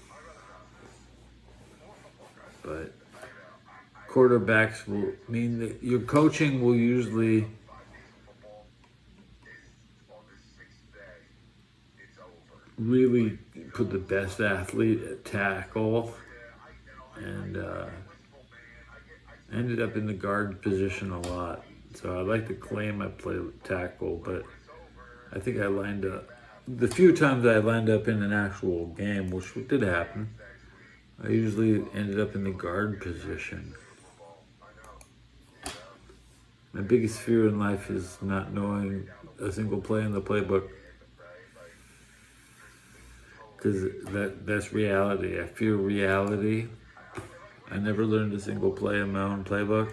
But quarterbacks will mean that your coaching will usually really put the best athlete at tackle, and ended up in the guard position a lot. So I like to claim I play tackle, but I think I lined up. The few times I lined up in an actual game, which did happen, I usually ended up in the guard position. My biggest fear in life is not knowing a single play in the playbook. Because that's reality. I fear reality. I never learned a single play in my own playbook.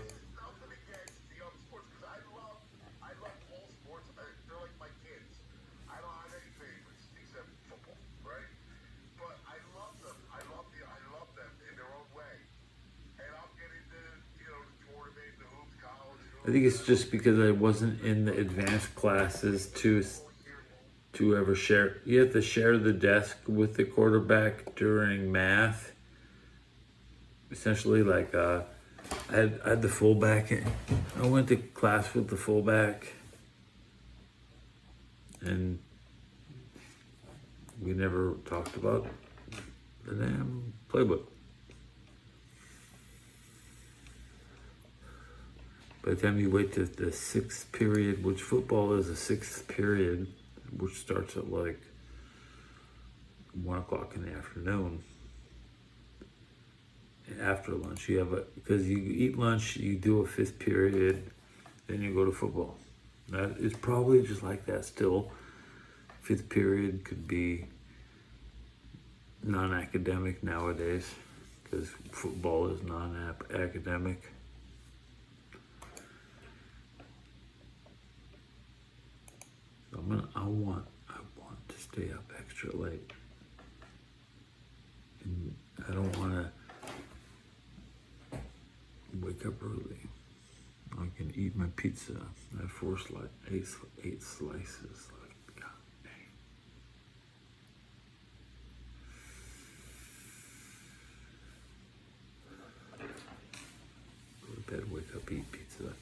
I think it's just because I wasn't in the advanced classes to ever share. You have to share the desk with the quarterback during math. Essentially, like I had the fullback. I went to class with the fullback, and we never talked about the damn playbook. By the time you wait to the sixth period, which football is a sixth period, which starts at like 1 o'clock in the afternoon. And after lunch, because you eat lunch, you do a fifth period, then you go to football. That is probably just like that still. Fifth period could be non-academic nowadays, because football is non-academic. I want to stay up extra late. And I don't want to wake up early. I can eat my pizza. I had 8 slices. Like, God dang. Go to bed, wake up, eat pizza.